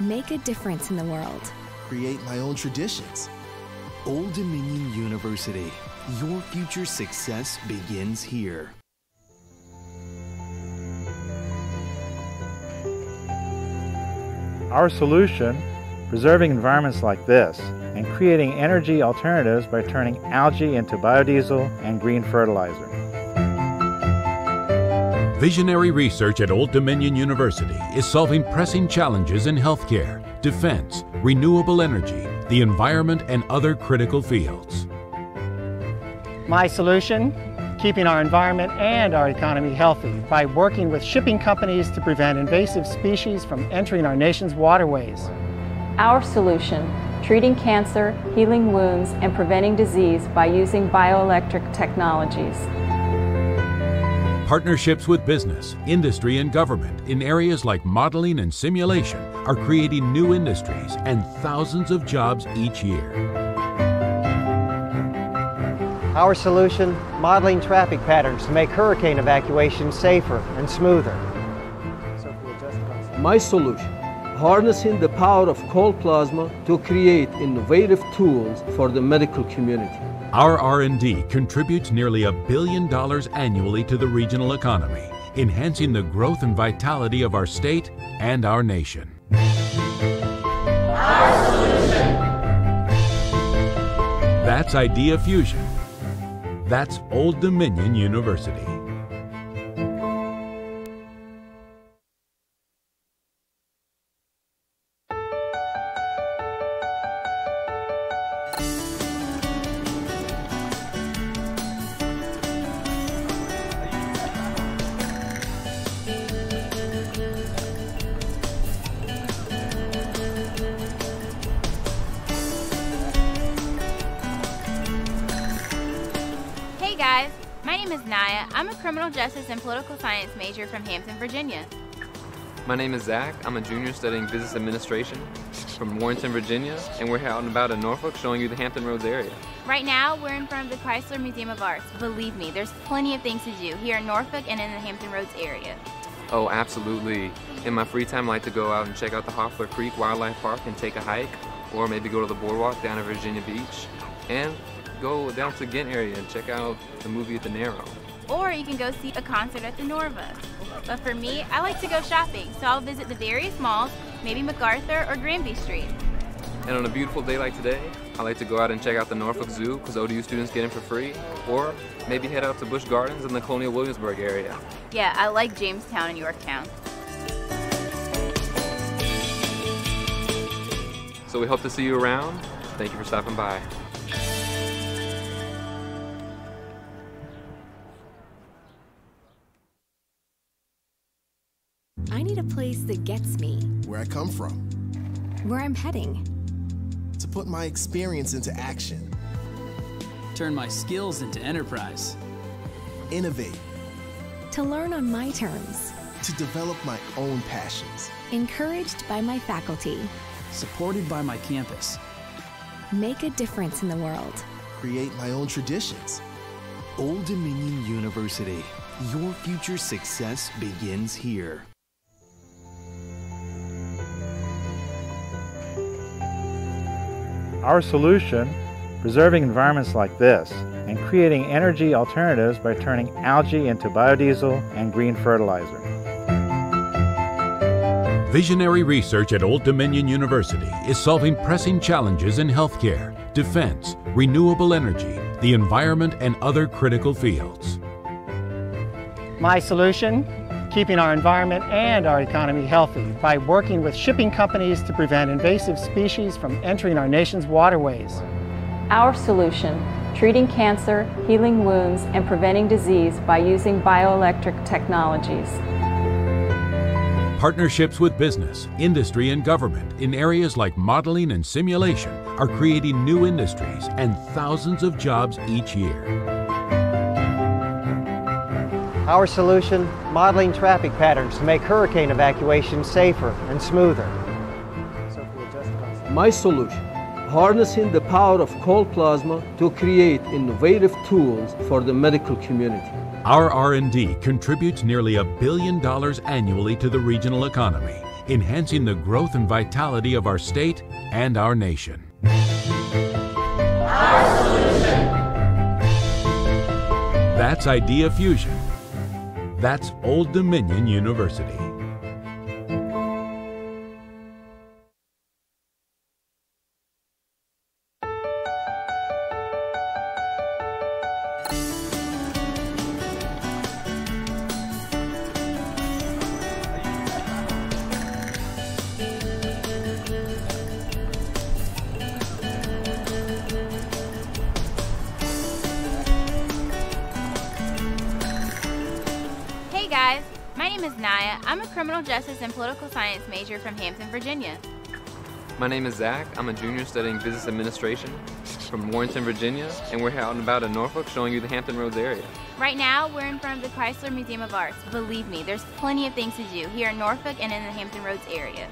Make a difference in the world. Create my own traditions. Old Dominion University. Your future success begins here. Our solution, preserving environments like this and creating energy alternatives by turning algae into biodiesel and green fertilizer. Visionary research at Old Dominion University is solving pressing challenges in healthcare, defense, renewable energy, the environment, and other critical fields. My solution, keeping our environment and our economy healthy by working with shipping companies to prevent invasive species from entering our nation's waterways. Our solution, treating cancer, healing wounds, and preventing disease by using bioelectric technologies. Partnerships with business, industry, and government in areas like modeling and simulation are creating new industries and thousands of jobs each year. Our solution, modeling traffic patterns to make hurricane evacuation safer and smoother. My solution, harnessing the power of cold plasma to create innovative tools for the medical community. Our R&D contributes nearly $1 billion annually to the regional economy, enhancing the growth and vitality of our state and our nation. Our solution. That's Idea Fusion. That's Old Dominion University. Hey guys, my name is Naya. I'm a criminal justice and political science major from Hampton, Virginia. My name is Zach. I'm a junior studying business administration from Warrenton, Virginia, and we're out and about in Norfolk showing you the Hampton Roads area. Right now, we're in front of the Chrysler Museum of Arts. Believe me, there's plenty of things to do here in Norfolk and in the Hampton Roads area. Oh, absolutely. In my free time, I like to go out and check out the Hoffler Creek Wildlife Park and take a hike, or maybe go to the boardwalk down at Virginia Beach, and go down to Ghent area and check out the movie at the Narrow. Or you can go see a concert at the Norva. But for me, I like to go shopping, so I'll visit the various malls, maybe MacArthur or Granby Street. And on a beautiful day like today, I like to go out and check out the Norfolk Zoo because ODU students get in for free, or maybe head out to Busch Gardens in the Colonial Williamsburg area. Yeah, I like Jamestown and Yorktown. So we hope to see you around. Thank you for stopping by. I need a place that gets me, Where I come from. where I'm heading. To put my experience into action. Turn my skills into enterprise. Innovate. To learn on my terms. To develop my own passions. Encouraged by my faculty. Supported by my campus. Make a difference in the world. Create my own traditions. Old Dominion University. Your future success begins here. Our solution, preserving environments like this and creating energy alternatives by turning algae into biodiesel and green fertilizer. Visionary research at Old Dominion University is solving pressing challenges in healthcare, defense, renewable energy, the environment, and other critical fields. My solution? Keeping our environment and our economy healthy by working with shipping companies to prevent invasive species from entering our nation's waterways. Our solution, treating cancer, healing wounds, and preventing disease by using bioelectric technologies. Partnerships with business, industry, and government in areas like modeling and simulation are creating new industries and thousands of jobs each year. Our solution, modeling traffic patterns to make hurricane evacuation safer and smoother. My solution, harnessing the power of cold plasma to create innovative tools for the medical community. Our R&D contributes nearly $1 billion annually to the regional economy, enhancing the growth and vitality of our state and our nation. Our solution. That's Idea Fusion. That's Old Dominion University. Hey guys, my name is Naya. I'm a criminal justice and political science major from Hampton, Virginia. My name is Zach. I'm a junior studying business administration from Warrenton, Virginia, and we're out and about in Norfolk showing you the Hampton Roads area. Right now, we're in front of the Chrysler Museum of Arts. Believe me, there's plenty of things to do here in Norfolk and in the Hampton Roads area.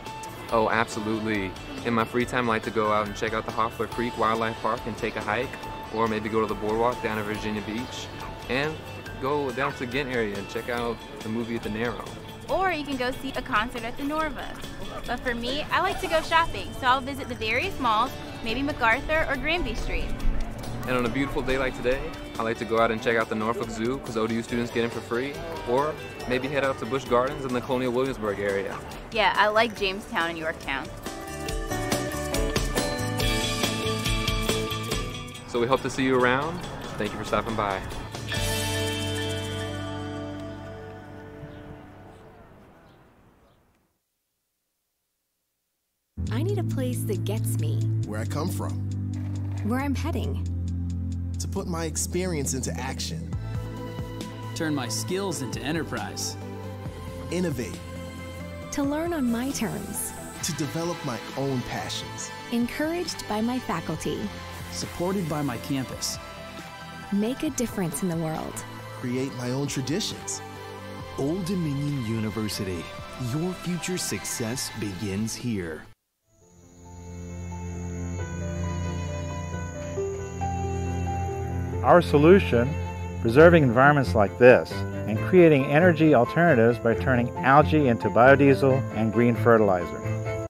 Oh, absolutely. In my free time, I like to go out and check out the Hoffler Creek Wildlife Park and take a hike, or maybe go to the boardwalk down at Virginia Beach, and go down to Ghent area and check out the movie at the Narrow. Or you can go see a concert at the Norva. But for me, I like to go shopping, so I'll visit the various malls, maybe MacArthur or Granby Street. And on a beautiful day like today, I like to go out and check out the Norfolk Zoo because ODU students get in for free, or maybe head out to Busch Gardens in the Colonial Williamsburg area. Yeah, I like Jamestown and Yorktown. So we hope to see you around. Thank you for stopping by. I need a place that gets me, Where I come from. where I'm heading. To put my experience into action. Turn my skills into enterprise. Innovate. To learn on my terms. To develop my own passions. Encouraged by my faculty. Supported by my campus. Make a difference in the world. Create my own traditions. Old Dominion University. Your future success begins here. Our solution, preserving environments like this and creating energy alternatives by turning algae into biodiesel and green fertilizer.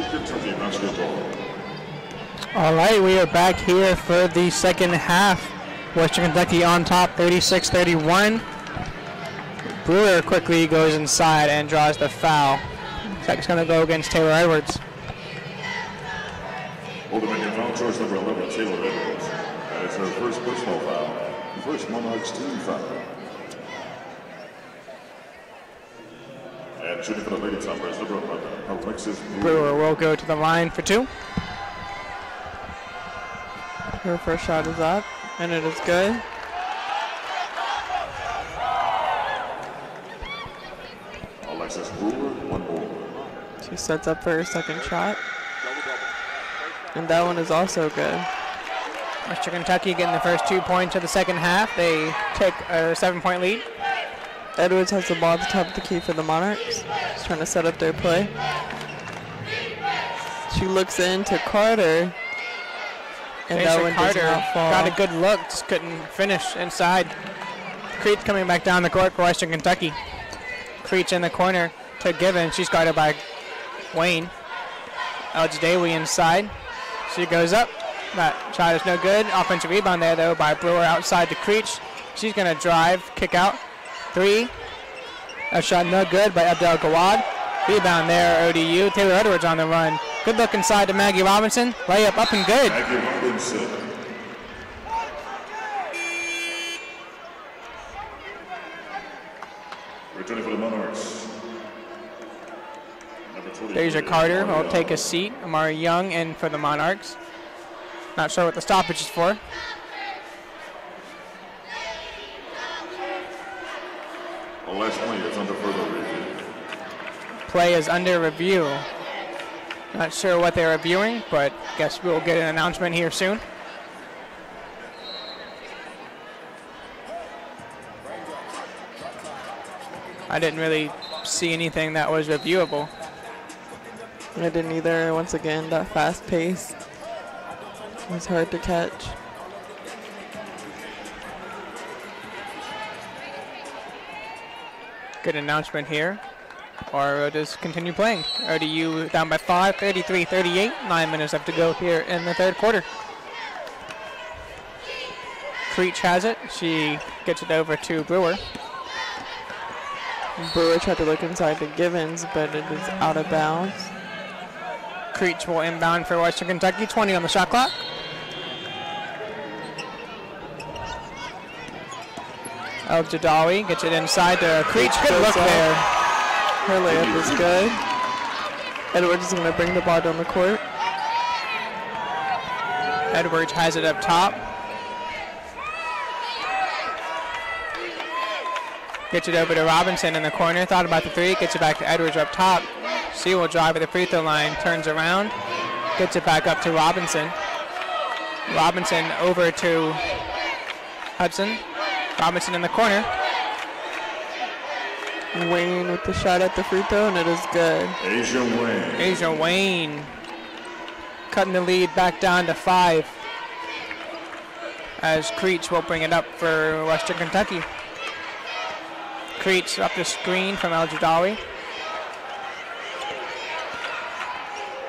Western Kentucky basketball. All right, we are back here for the second half. Western Kentucky on top, 36-31. Brewer quickly goes inside and draws the foul. That's going to go against Taylor Edwards. Old Dominion foul choice number 11, Taylor Edwards. That is her first personal foul. First Monarchs team foul. And shooting for the Lady Tigers, number 11, Alexis Brewer will go to the line for 2. Her first shot is up, and it is good. Alexis Brewer, 1 more. She sets up for her second shot. And that one is also good. Western Kentucky getting the first 2 points of the second half. They take a 7-point lead. Edwards has the ball at the top of the key for the Monarchs. She's trying to set up their play. She looks into Carter. And that one does not fall. Got a good look, just couldn't finish inside. Creech coming back down the court for Western Kentucky. Creech in the corner to Given. She's guarded by Wayne. Elgidawi inside. She goes up. That shot is no good. Offensive rebound there, though, by Brewer outside to Creech. She's going to drive, kick out. 3. That shot no good by Abdel Gawad. Rebound there, ODU. Taylor Edwards on the run. Good look inside to Maggie Robinson. Layup up and good. Maggie Robinson. Returning for the Monarchs. Deja Carter will take a seat. Amari Young in for the Monarchs. Not sure what the stoppage is for. The last play is under further review. Play is under review. Not sure what they're reviewing, but guess we'll get an announcement here soon. I didn't really see anything that was reviewable. I didn't either. Once again, that fast pace was hard to catch. Good announcement here. Or we'll just continue playing. ODU down by 5, 33-38. 9 minutes left to go here in the third quarter. Creech has it. She gets it over to Brewer. Brewer tried to look inside to Givens, but it is out of bounds. Creech will inbound for Western Kentucky. 20 on the shot clock. El-Jadawi gets it inside to Creech. Good look there. Her layup is good. Edwards is going to bring the ball down the court. Edwards has it up top. Gets it over to Robinson in the corner. Thought about the 3. Gets it back to Edwards up top. She will drive at the free throw line. Turns around. Gets it back up to Robinson. Robinson over to Hudson. Robinson in the corner. Wayne with the shot at the free throw, and it is good. Asia Wayne. Asia Wayne cutting the lead back down to 5 as Creech will bring it up for Western Kentucky. Creech up the screen from El-Jadawi.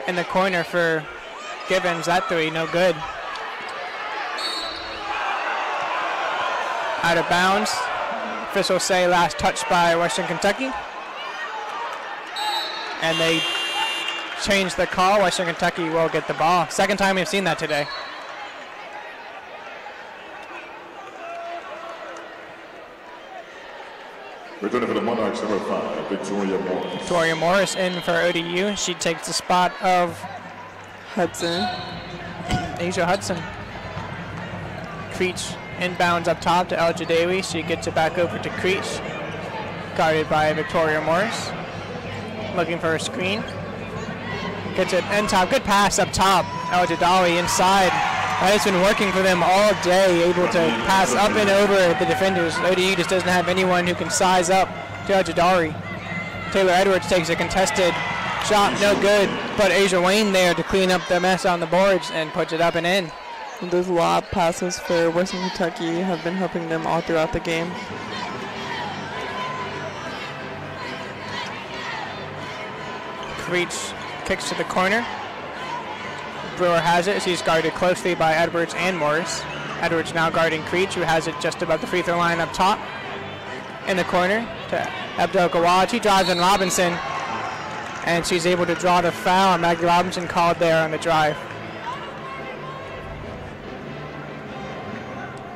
In the corner for Gibbons, that 3, no good. Out of bounds. Officials say last touch by Western Kentucky. And they change the call. Western Kentucky will get the ball. Second time we've seen that today. Returning for the Monarchs, number 5, Victoria Morris. Victoria Morris in for ODU. She takes the spot of Hudson. Asia Hudson. Creech inbounds up top to El-Jadawi. She gets it back over to Creech. Guarded by Victoria Morris. Looking for a screen. Gets it in top. Good pass up top. El-Jadawi inside. That has been working for them all day. Able to pass up and over the defenders. ODU just doesn't have anyone who can size up to El-Jadawi. Taylor Edwards takes a contested shot. No good. But Asia Wayne there to clean up the mess on the boards and puts it up and in. Those lob passes for Western Kentucky have been helping them all throughout the game. Creech kicks to the corner. Brewer has it. She's guarded closely by Edwards and Morris. Edwards now guarding Creech, who has it just above the free throw line up top. In the corner to Abdel-Gawad. She drives in Robinson, and she's able to draw the foul. Maggie Robinson called there on the drive.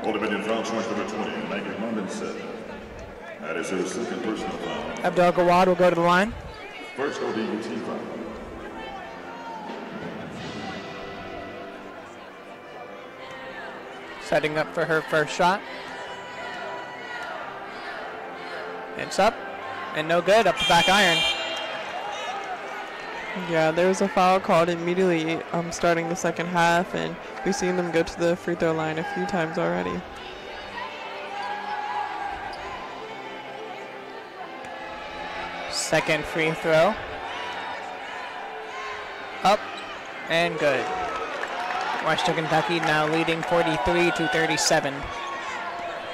Old Dominion foul charge number 20, Maggie Robinson. That is her second personal foul. Abdel-Gawad will go to the line. First ODU team foul. Setting up for her first shot. It's up and no good, up the back iron. Yeah, there was a foul called immediately starting the second half, and we've seen them go to the free throw line a few times already. Second free throw. Up and good. Western Kentucky now leading 43-37.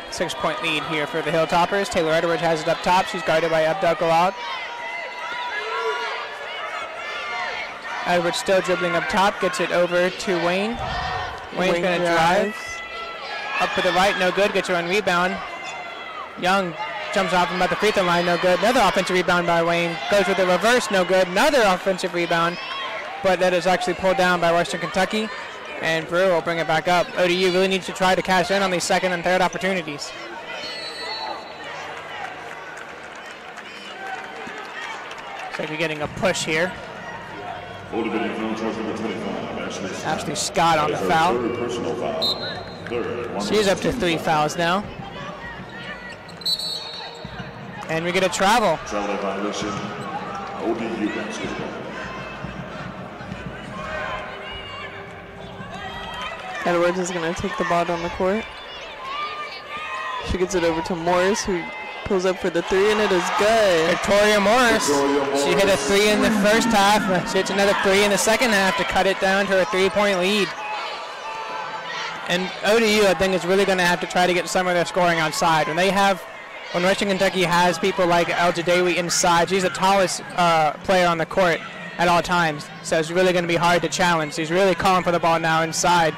6-point lead here for the Hilltoppers. Taylor Edwards has it up top. She's guarded by Abdel-Gawad. Edwards still dribbling up top, gets it over to Wayne. Wayne's going to drive. Up to the right, no good, gets her on rebound. Young jumps off from about the free throw line, no good. Another offensive rebound by Wayne. Goes with the reverse, no good. Another offensive rebound, but that is actually pulled down by Western Kentucky. And Brewer will bring it back up. ODU really needs to try to cash in on these second and third opportunities. So we're getting a push here. Ashley Scott on the foul. She's up to 3 fouls now. And we get a travel. Travel violation. ODU basketball. Edwards is going to take the ball down the court. She gets it over to Morris, who pulls up for the three, and it is good. Victoria Morris. She hit a 3 in the first half. She hits another 3 in the second half to cut it down to a 3-point lead. And ODU, I think, is really going to have to try to get some of their scoring outside. When Western Kentucky has people like El Jadawi inside, she's the tallest player on the court at all times. So it's really going to be hard to challenge. She's really calling for the ball now inside.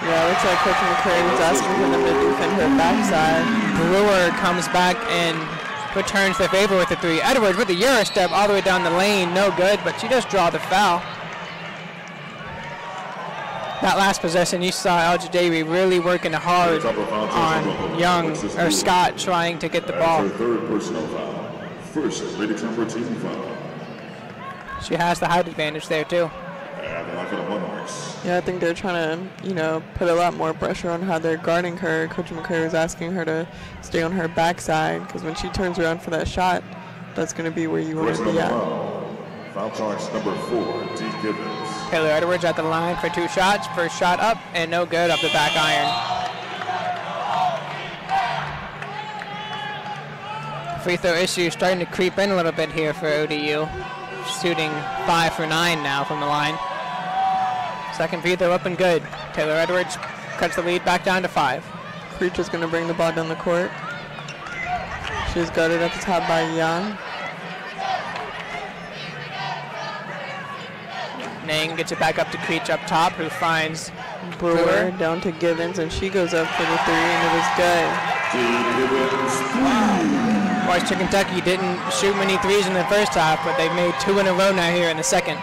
Yeah, it looks like Coach McCurry was asking for them to defend her backside. Brewer comes back and returns the favor with the 3. Edwards with the Euro step all the way down the lane, no good, but she does draw the foul. That last possession, you saw El Jadawi really working hard on Young, or Scott, trying to get the ball. Her third personal foul. First, Lady Trumper team foul. She has the height advantage there too. Yeah, I think they're trying to, put a lot more pressure on how they're guarding her. Coach McCurry was asking her to stay on her backside, because when she turns around for that shot, that's going to be where you want to be at. Foul charge number 4, D. Gibbons. Taylor Edwards at the line for 2 shots. First shot up and no good, up the back iron. Free throw issue starting to creep in a little bit here for ODU. Shooting 5 for 9 now from the line. Second free throw up and good. Taylor Edwards cuts the lead back down to 5. Creech is going to bring the ball down the court. She's guarded at the top by Young. Nang gets it back up to Creech up top, who finds Brewer down to Givens, and she goes up for the 3, and it is good. Western Kentucky didn't shoot many threes in the first half, but they've made 2 in a row now here in the second.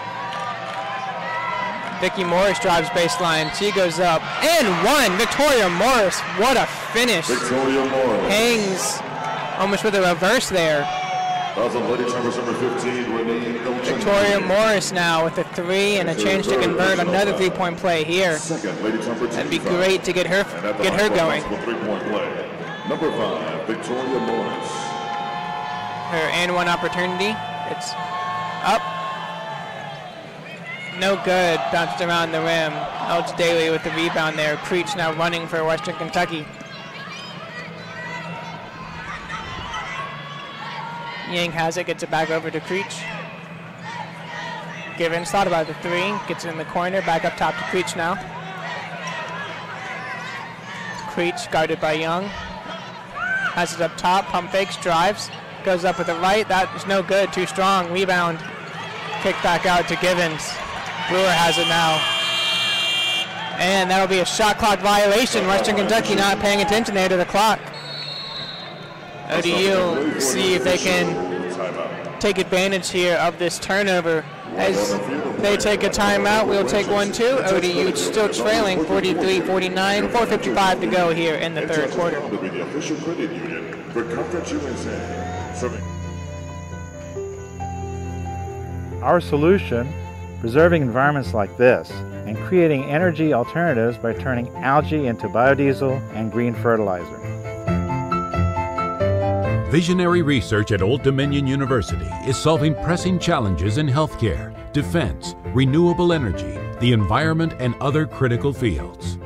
Vicki Morris drives baseline. She goes up and 1. Victoria Morris, what a finish. Victoria Morris. Hangs almost with a reverse there. Victoria Morris now with a 3 and a chance to convert another 3-point play here. That'd be great to get her going. Number 5, Victoria Morris. Her and 1 opportunity. It's up. No good. Bounced around the rim. Elch Daly with the rebound there. Creech now running for Western Kentucky. Yang has it, gets it back over to Creech. Givens thought about the 3, gets it in the corner, back up top to Creech now. Creech guarded by Young. Has it up top, pump fakes, drives, goes up with the right, that is no good, too strong, rebound. kick back out to Givens. Brewer has it now. And that'll be a shot clock violation. Western Kentucky not paying attention there to the clock. ODU see if they can take advantage here of this turnover. As they take a timeout, we'll take one too. ODU still trailing 43-49, 4:55 to go here in the third quarter. The official credit union for Conference USA. Our solution, preserving environments like this and creating energy alternatives by turning algae into biodiesel and green fertilizer. Visionary research at Old Dominion University is solving pressing challenges in healthcare, defense, renewable energy, the environment, and other critical fields.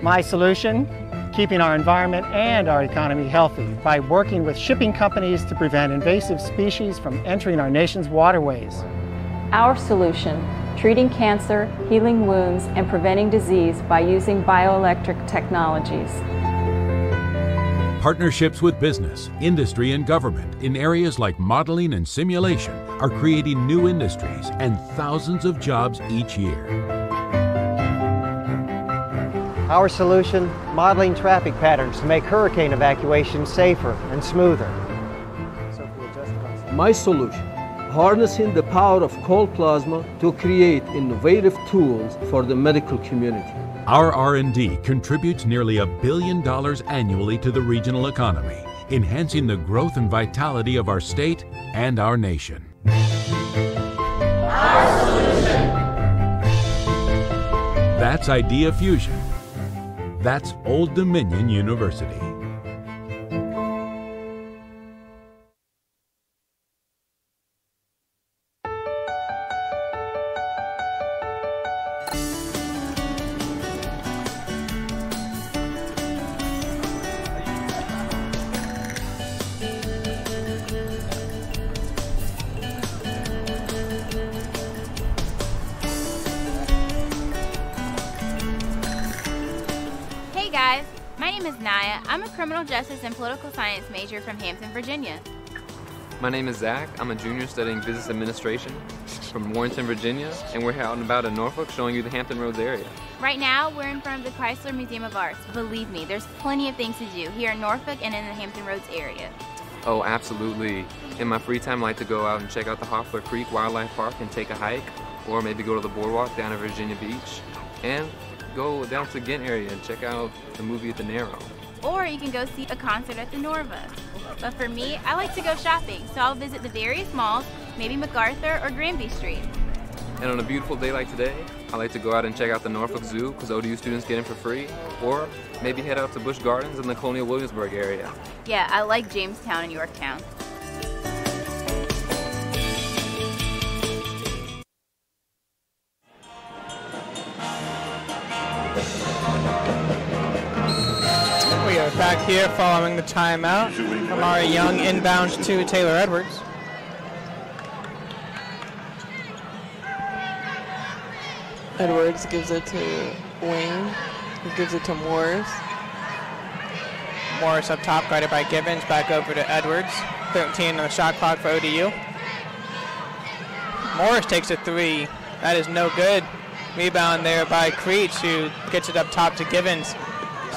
My solution, keeping our environment and our economy healthy by working with shipping companies to prevent invasive species from entering our nation's waterways. Our solution, treating cancer, healing wounds, and preventing disease by using bioelectric technologies. Partnerships with business, industry, and government in areas like modeling and simulation are creating new industries and thousands of jobs each year. Our solution, modeling traffic patterns to make hurricane evacuation safer and smoother. My solution, harnessing the power of cold plasma to create innovative tools for the medical community. Our R&D contributes nearly $1 billion annually to the regional economy, enhancing the growth and vitality of our state and our nation. Our solution. That's Idea Fusion. That's Old Dominion University. Hey guys, my name is Naya. I'm a criminal justice and political science major from Hampton, Virginia. My name is Zach. I'm a junior studying business administration from Warrenton, Virginia, and we're out and about in Norfolk showing you the Hampton Roads area. Right now, we're in front of the Chrysler Museum of Arts. Believe me, there's plenty of things to do here in Norfolk and in the Hampton Roads area. Oh, absolutely. In my free time, I like to go out and check out the Hoffler Creek Wildlife Park and take a hike, or maybe go to the boardwalk down at Virginia Beach, and go down to the Ghent area and check out the movie at the Narrow. Or you can go see a concert at the Norva. But for me, I like to go shopping, so I'll visit the various malls, maybe MacArthur or Granby Street. And on a beautiful day like today, I like to go out and check out the Norfolk Zoo because ODU students get in for free, or maybe head out to Busch Gardens in the Colonial Williamsburg area. Yeah, I like Jamestown and Yorktown. We are back here following the timeout from our Young inbounds to Taylor Edwards. Edwards gives it to Wayne. He gives it to Morris. Morris up top, guarded by Givens. Back over to Edwards. 13 on the shot clock for ODU. Morris takes a three. That is no good. Rebound there by Creech, who gets it up top to Givens.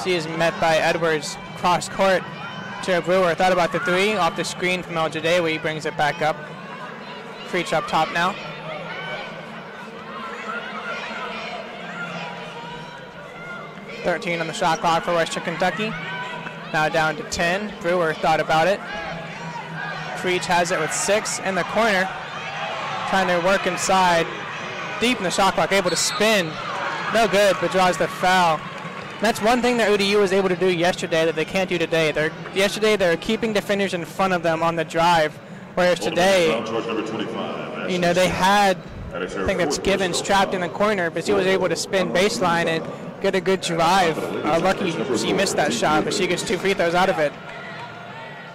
She is met by Edwards. Cross court. Jared Brewer thought about the three. Off the screen from El Jade, he brings it back up. Creech up top now. .13 on the shot clock for Western Kentucky. Now down to 10. Brewer thought about it. Creech has it with 6 in the corner. Trying to work inside. Deep in the shot clock, able to spin. No good, but draws the foul. And that's one thing that ODU was able to do yesterday that they can't do today. Yesterday they were keeping defenders in front of them on the drive, whereas today, you know, they had, I think that's Givens trapped in the corner, but she was able to spin baseline and get a good drive. Lucky she missed that shot, but she gets 2 free throws out of it.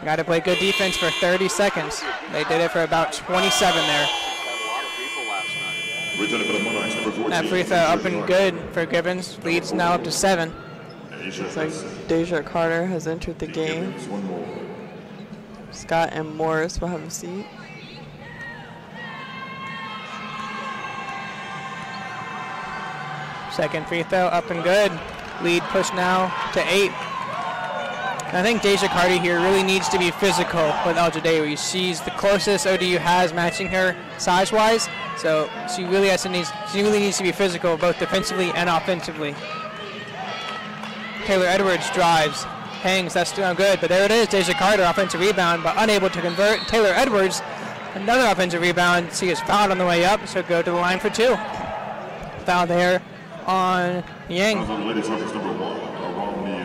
Got to play good defense for 30 seconds. They did it for about 27 there. That free throw up and good for Givens. Leads now up to 7. Looks like Deja Carter has entered the game. Scott and Morris will have a seat. Second free throw up and good. Lead pushed now to 8. I think Deja Carter here really needs to be physical with El Jadawi. She's the closest ODU has matching her size-wise, so she really needs to be physical both defensively and offensively. Taylor Edwards drives, hangs, that's still good, but there it is, Deja Carter, offensive rebound, but unable to convert. Taylor Edwards, another offensive rebound. She is fouled on the way up, so go to the line for 2. Foul there on Yang. Ladies and gentlemen, number 1, Aram Yang.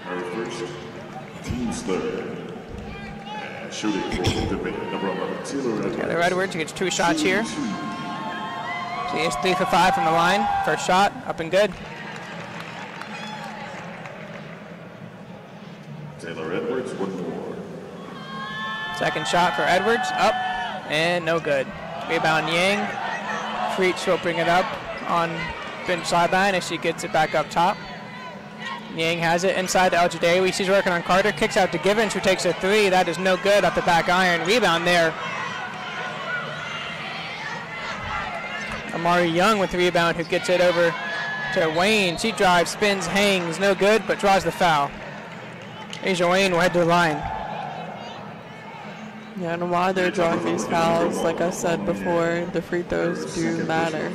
Her first, team's third. And shooting for the number 11, Taylor Edwards. Taylor Edwards gets 2 shots here. She is 3 for 5 from the line. First shot, up and good. Taylor Edwards, 1 more. Second shot for Edwards, up, and no good. Rebound Yang. Freach will bring it up on bench sideline as she gets it back up top. Yang has it inside to El Jadawi. She's working on Carter, kicks out to Givens, who takes a 3. That is no good at the back iron. Rebound there. Amari Young with the rebound, who gets it over to Wayne. She drives, spins, hangs, no good, but draws the foul. Asia Wayne will head to the line. Yeah, and while they're drawing these fouls, like I said before, the free throws do matter.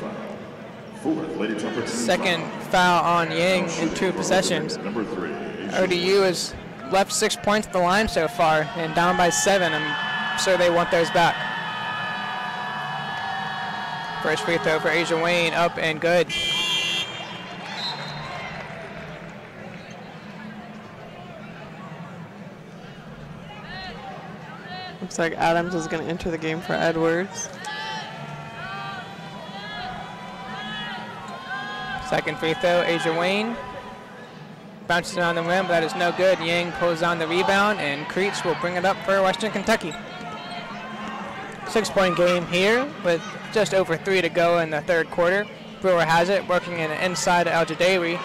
Second foul on Yang in 2 possessions. ODU has left 6 points at the line so far and down by 7. I'm sure they want those back. First free throw for Asia Wayne, up and good. Looks like Adams is going to enter the game for Edwards. Second free throw, Asia Wayne. Bounces it on the rim, but that is no good. Yang pulls down the rebound, and Creech will bring it up for Western Kentucky. 6-point game here with just over 3 to go in the third quarter. Brewer has it, working in inside El Jadawi.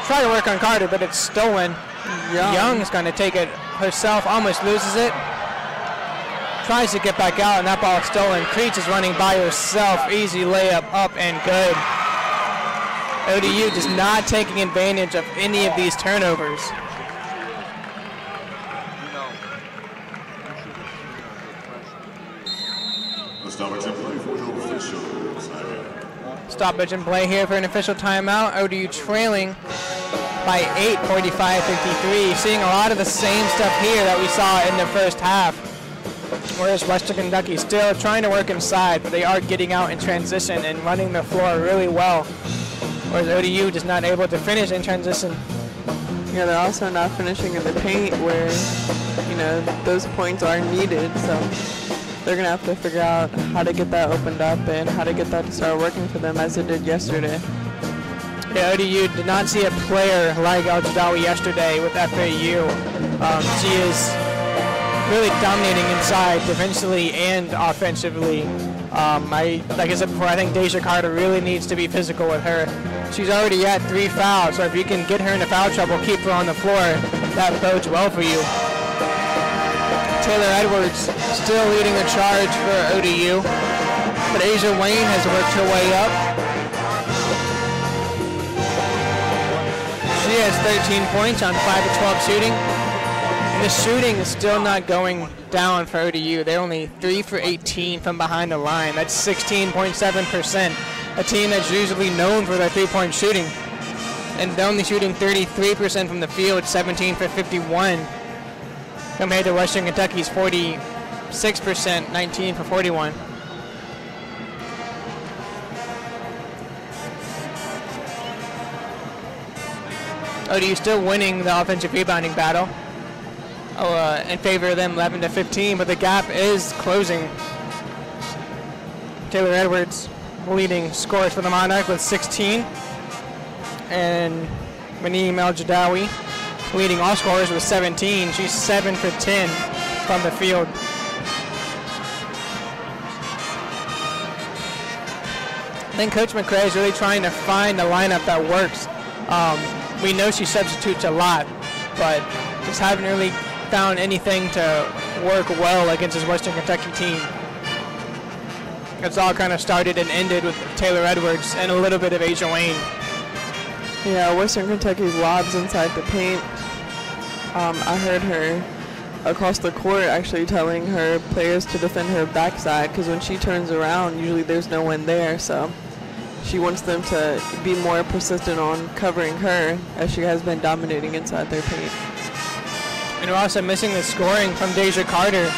Try to work on Carter, but it's stolen. Young's going to take it herself, almost loses it. Tries to get back out, and that ball is stolen. Creech is running by herself. Easy layup, up and good. ODU just not taking advantage of any of these turnovers. Stoppage in play here for an official timeout. ODU trailing by 8, 45-53. Seeing a lot of the same stuff here that we saw in the first half. Whereas Western Kentucky still trying to work inside, but they are getting out in transition and running the floor really well. Whereas ODU just not able to finish in transition. Yeah, they're also not finishing in the paint where, you know, those points are needed. So they're going to have to figure out how to get that opened up and how to get that to start working for them as it did yesterday. Yeah, ODU did not see a player like El Jadawi yesterday with FAU. She is really dominating inside defensively and offensively. Like I said before, I think Deja Carter really needs to be physical with her. She's already at 3 fouls, so if you can get her into foul trouble, keep her on the floor, that bodes well for you. Taylor Edwards still leading the charge for ODU, but Asia Wayne has worked her way up. She has 13 points on 5 of 12 shooting. And the shooting is still not going down for ODU. They're only 3 for 18 from behind the line. That's 16.7%. A team that's usually known for their 3-point shooting. And they're only shooting 33% from the field, 17 for 51. Compared to Western Kentucky's 46%, 19 for 41. ODU still winning the offensive rebounding battle. In favor of them 11-15, but the gap is closing. Taylor Edwards leading scores for the Monarch with 16, and Maneem El Jadawi leading all scorers with 17. She's 7 for 10 from the field. I think Coach McCray is really trying to find a lineup that works. We know she substitutes a lot, but just haven't really found anything to work well against this Western Kentucky team. It's all kind of started and ended with Taylor Edwards and a little bit of Asia Wayne. Yeah, Western Kentucky's lobs inside the paint. I heard her across the court actually telling her players to defend her backside, because when she turns around, usually there's no one there. So she wants them to be more persistent on covering her, as she has been dominating inside their paint. And we're also missing the scoring from Deja Carter.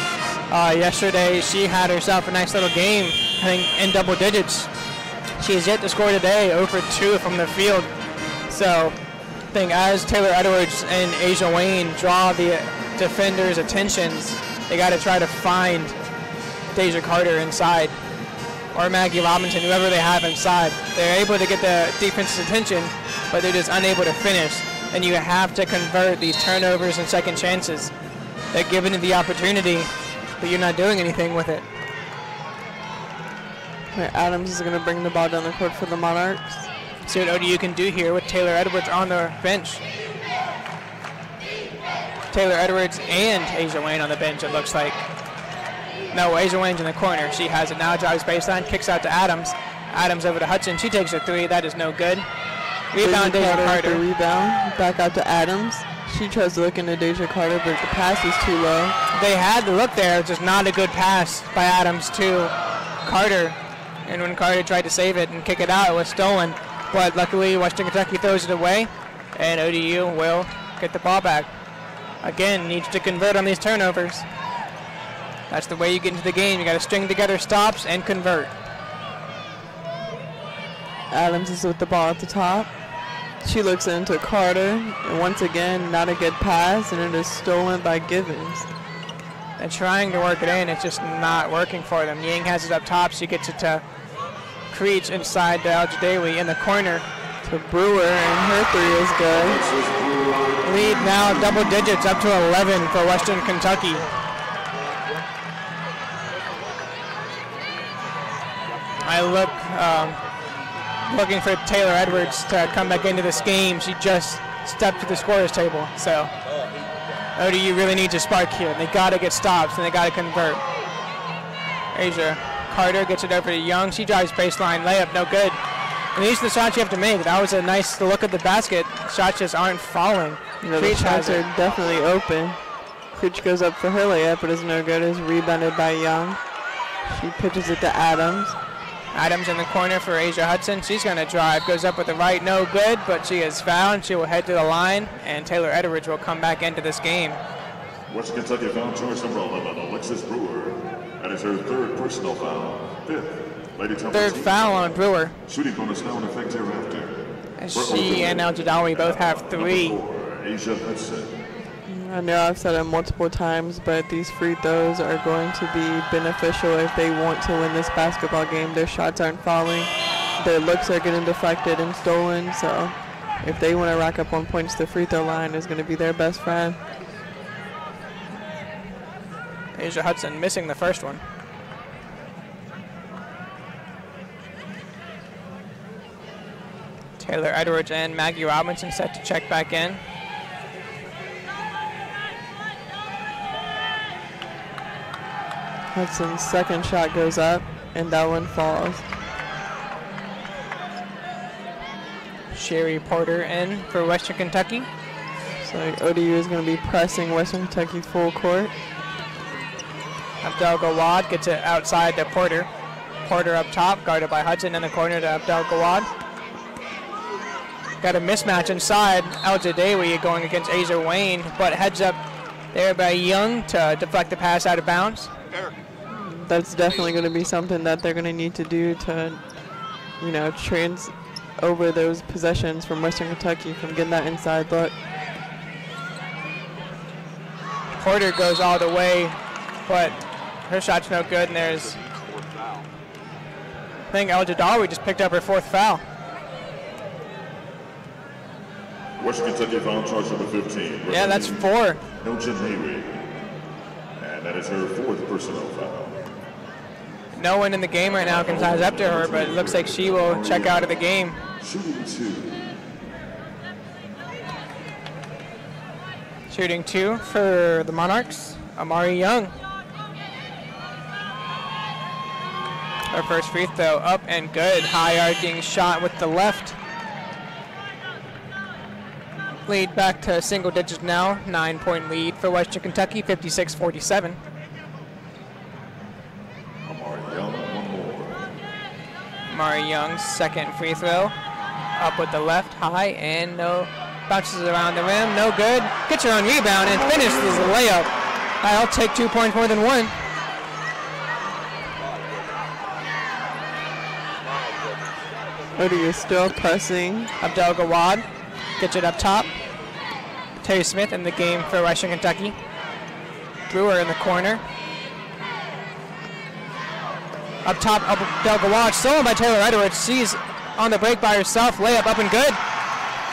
Yesterday, she had herself a nice little game, I think, in double digits. She has yet to score today, 0 for 2 from the field. So I think as Taylor Edwards and Asia Wayne draw the defenders' attentions, they got to try to find Deja Carter inside, or Maggie Robinson, whoever they have inside. They're able to get the defense's attention, but they're just unable to finish. And you have to convert these turnovers and second chances. They're given you the opportunity, but you're not doing anything with it. Adams is going to bring the ball down the court for the Monarchs. See what ODU can do here with Taylor Edwards on the bench. Taylor Edwards and Asia Wayne on the bench, it looks like. No, Asia Wayne's in the corner. She has it now, drives baseline, kicks out to Adams. Adams over to Hudson. She takes her three. That is no good. Rebound, Deja Carter. Rebound, back out to Adams. She tries to look into Deja Carter, but the pass is too low. They had the look there, just not a good pass by Adams to Carter. And when Carter tried to save it and kick it out, it was stolen. But luckily, Western Kentucky throws it away, and ODU will get the ball back. Again, needs to convert on these turnovers. That's the way you get into the game. You got to string together stops and convert. Adams is with the ball at the top. She looks into Carter, and once again, not a good pass, and it is stolen by Givens. They're trying to work it in. It's just not working for them. Yang has it up top. She gets it to Creech inside to Al-Jadawi in the corner. To Brewer, and her three is good. Lead now double digits, up to 11 for Western Kentucky. I look looking for Taylor Edwards to come back into this game. She just stepped to the scorer's table. So ODU really needs a spark here. They got to get stops and they got to convert. Asia Carter gets it over to Young. She drives baseline, layup, no good. And these are the shots you have to make. That was a nice look at the basket. Shots just aren't falling. The shots are definitely open. Creech goes up for her layup, but it's no good. It's rebounded by Young. She pitches it to Adams. Adams in the corner for Asia Hudson. She's going to drive. Goes up with the right, no good, but she is fouled. She will head to the line, and Taylor Edwards will come back into this game. Western Kentucky foul choice number 11, Alexis Brewer. That is her third personal foul. Third foul on Brewer. Shooting bonus now in effect hereafter. And she and Al-Jadawi both have 3. Asia Hudson. I know I've said it multiple times, but these free throws are going to be beneficial if they want to win this basketball game. Their shots aren't falling. Their looks are getting deflected and stolen. So if they want to rack up 1 point, the free throw line is going to be their best friend. Asia Hudson missing the first one. Taylor Edwards and Maggie Robinson set to check back in. Hudson's second shot goes up, and that one falls. Sherry Porter in for Western Kentucky. So ODU is going to be pressing Western Kentucky full court. Abdel Gawad gets it outside to Porter. Porter up top, guarded by Hudson in the corner to Abdel Gawad. Got a mismatch inside. Al-Jadawi going against Asia Wayne, but heads up there by Young to deflect the pass out of bounds. That's definitely going to be something that they're going to need to do to, you know, trans over those possessions from Western Kentucky from getting that inside look. Porter goes all the way, but her shot's no good, and there's, I think Al-Jadawi just picked up her 4th foul. Western Kentucky foul charge number 15. Yeah, that's 4. El-Jadawi. And that is her 4th personal foul. No one in the game right now can size up to her, but it looks like she will check out of the game. Shooting 2. Shooting 2 for the Monarchs, Amari Young. Her first free throw up and good. High arcing shot with the left. Lead back to single digits now. 9-point lead for Western Kentucky, 56-47. Amari Young's second free throw. Up with the left, high, and no. Bounces around the rim, no good. Gets her own rebound and finishes the layup. I'll take 2 points more than one. ODU still pressing. Abdel Gawad gets it up top. Terry Smith in the game for Western Kentucky. Brewer in the corner. Up top, Abdel Gawad, stolen by Taylor Edwards. She's on the break by herself. Layup up and good.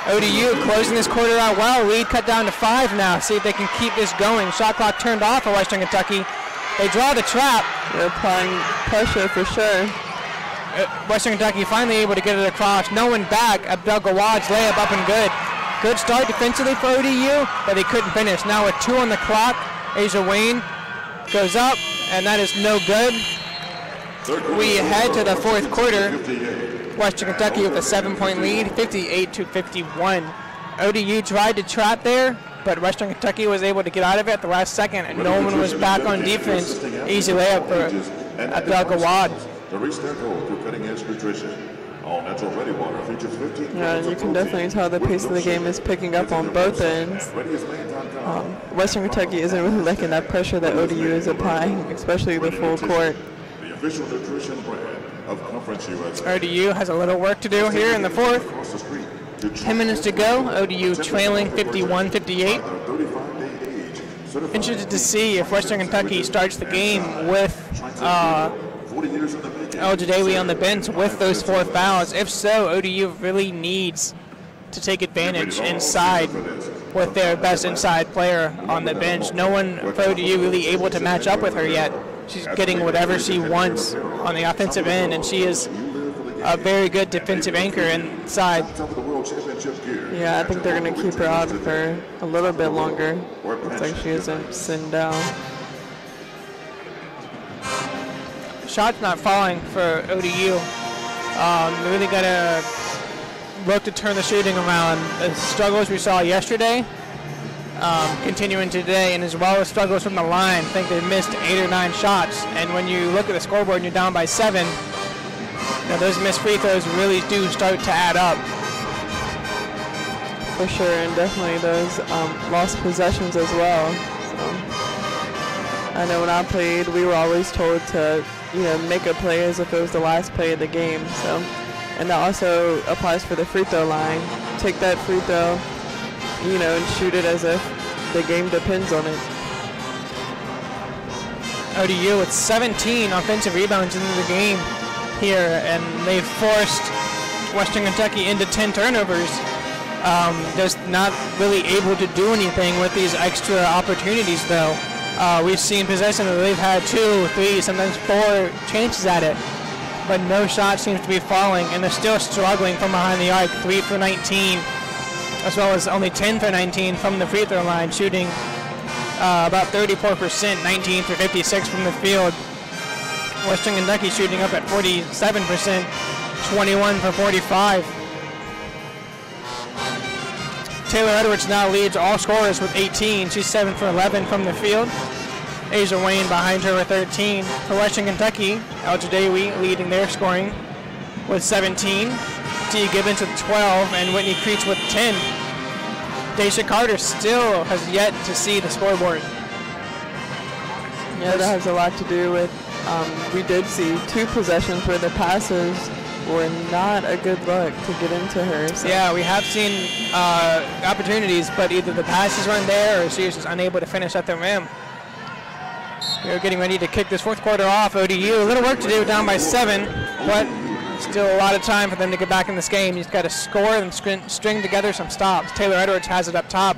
ODU closing this quarter out well. Lead cut down to 5 now. See if they can keep this going. Shot clock turned off for Western Kentucky. They draw the trap. They're applying pressure for sure. Western Kentucky finally able to get it across. No one back. Abdel Gawad's layup up and good. Good start defensively for ODU, but they couldn't finish. Now with 2 on the clock, Asia Wayne goes up, and that is no good. We head to the fourth quarter. Western Kentucky with a 7-point lead, 58-51. ODU tried to trap there, but Western Kentucky was able to get out of it at the last second, and no one was back on defense. Easy layup for Abdel Gawad. To reach their goal through cutting-edge nutrition. All natural ready water features 15. Yeah, you can definitely tell the pace of the game is picking up on both ends. Western Kentucky isn't really liking that pressure that ODU is applying, especially the full court. The official nutrition brand of Conference USA. ODU has a little work to do here in the fourth. 10 minutes to go. ODU trailing 51-58. Interested to see if Western Kentucky starts the game with El Jadawi on the bench with those 4 fouls. If so, ODU really needs to take advantage inside with their best inside player on the bench. No one for ODU really able to match up with her yet. She's getting whatever she wants on the offensive end, and she is a very good defensive anchor inside. Yeah, I think they're going to keep her out for a little bit longer. Looks like she isn't sitting down. Shot's not falling for ODU. They really got to look to turn the shooting around. The struggles we saw yesterday, continuing today, and as well as struggles from the line. I think they missed 8 or 9 shots. And when you look at the scoreboard and you're down by 7, those missed free throws really do start to add up. For sure, and definitely those lost possessions as well. So I know when I played, we were always told to make a play as if it was the last play of the game. So, and that also applies for the free throw line. Take that free throw, and shoot it as if the game depends on it. ODU with 17 offensive rebounds into the game here, and they've forced Western Kentucky into 10 turnovers. Just not really able to do anything with these extra opportunities, though. We've seen possession where they've had 2, 3, sometimes 4 chances at it, but no shot seems to be falling, and they're still struggling from behind the arc. 3 for 19, as well as only 10 for 19 from the free throw line, shooting about 34%, 19 for 56 from the field. Western Kentucky shooting up at 47%, 21 for 45. Taylor Edwards now leads all scorers with 18. She's 7 for 11 from the field. Asia Wayne behind her with 13. For Western Kentucky, El Jadawi leading their scoring with 17. T. Gibbons with 12 and Whitney Creech with 10. Daisha Carter still has yet to see the scoreboard. Yeah, that has a lot to do with, we did see 2 possessions where the passes were not a good look to get into her. So. Yeah, we have seen opportunities, but either the passes weren't there or she was just unable to finish at the rim. We're getting ready to kick this fourth quarter off. ODU, a little work to do, down by 7, but still a lot of time for them to get back in this game. He's got to score and string together some stops. Taylor Edwards has it up top,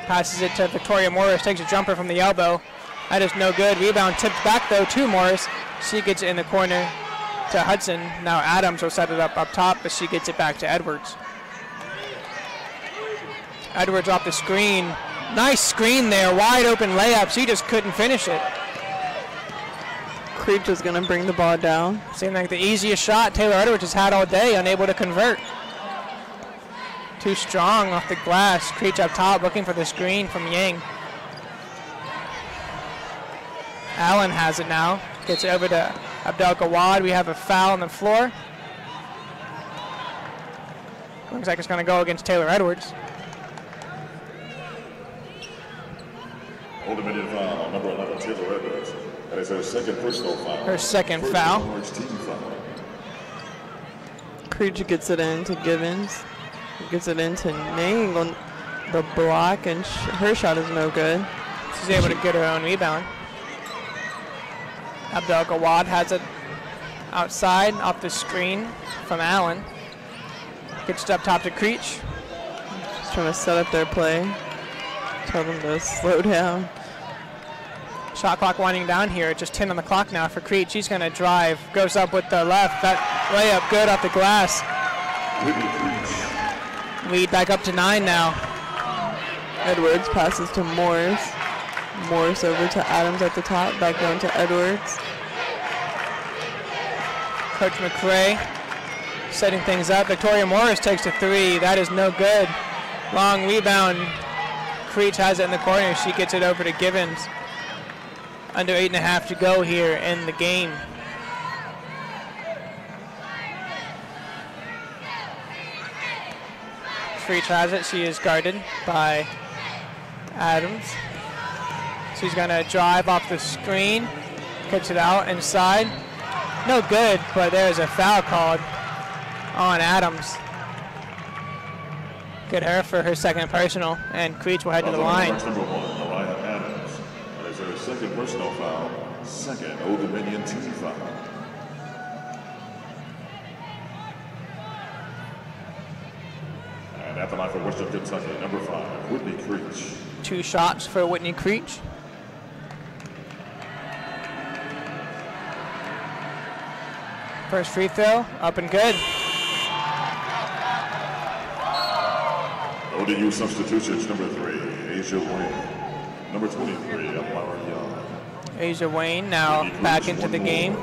passes it to Victoria Morris, takes a jumper from the elbow. That is no good. Rebound tipped back, though, to Morris. She gets it in the corner to Hudson. Now Adams will set it up top, but she gets it back to Edwards. Edwards off the screen. Nice screen there, wide open layup. She just couldn't finish it. Creech is going to bring the ball down. Seemed like the easiest shot Taylor Edwards has had all day, unable to convert. Too strong off the glass. Creech up top looking for the screen from Yang. Allen has it now. Gets it over to Abdel Gawad. We have a foul on the floor. Looks like it's going to go against Taylor Edwards. Old Dominion foul, number 11, Taylor Edwards. That is her second personal foul. Her second foul. Team foul. Creech gets it into Givens. Gets it into Nang on the block, and her shot is no good. She's able to get her own rebound. Abdel Gawad has it outside off the screen from Allen. Gets it up top to Creech. Just trying to set up their play. Tell them to slow down. Shot clock winding down here. Just 10 on the clock now for Creech. She's going to drive. Goes up with the left. That layup good off the glass. Lead back up to 9 now. Edwards passes to Morris. Morris over to Adams at the top. Back down to Edwards. Coach McRae setting things up. Victoria Morris takes the 3. That is no good. Long rebound. Creech has it in the corner. She gets it over to Givens. Under 8.5 to go here in the game. Creech has it. She is guarded by Adams. She's going to drive off the screen. Kicks it out inside. No good, but there's a foul called on Adams. Good her for her second personal, and Creech will head to the line. Number 1, Mariah Adams. That is her second personal foul. Second Old Dominion team foul. And at the line for Western Kentucky, number 5, Whitney Creech. 2 shots for Whitney Creech. First free throw, up and good. ODU substitutions, number 3, Asia Wayne. Number 23, Amara Young. Asia Wayne now back into the game.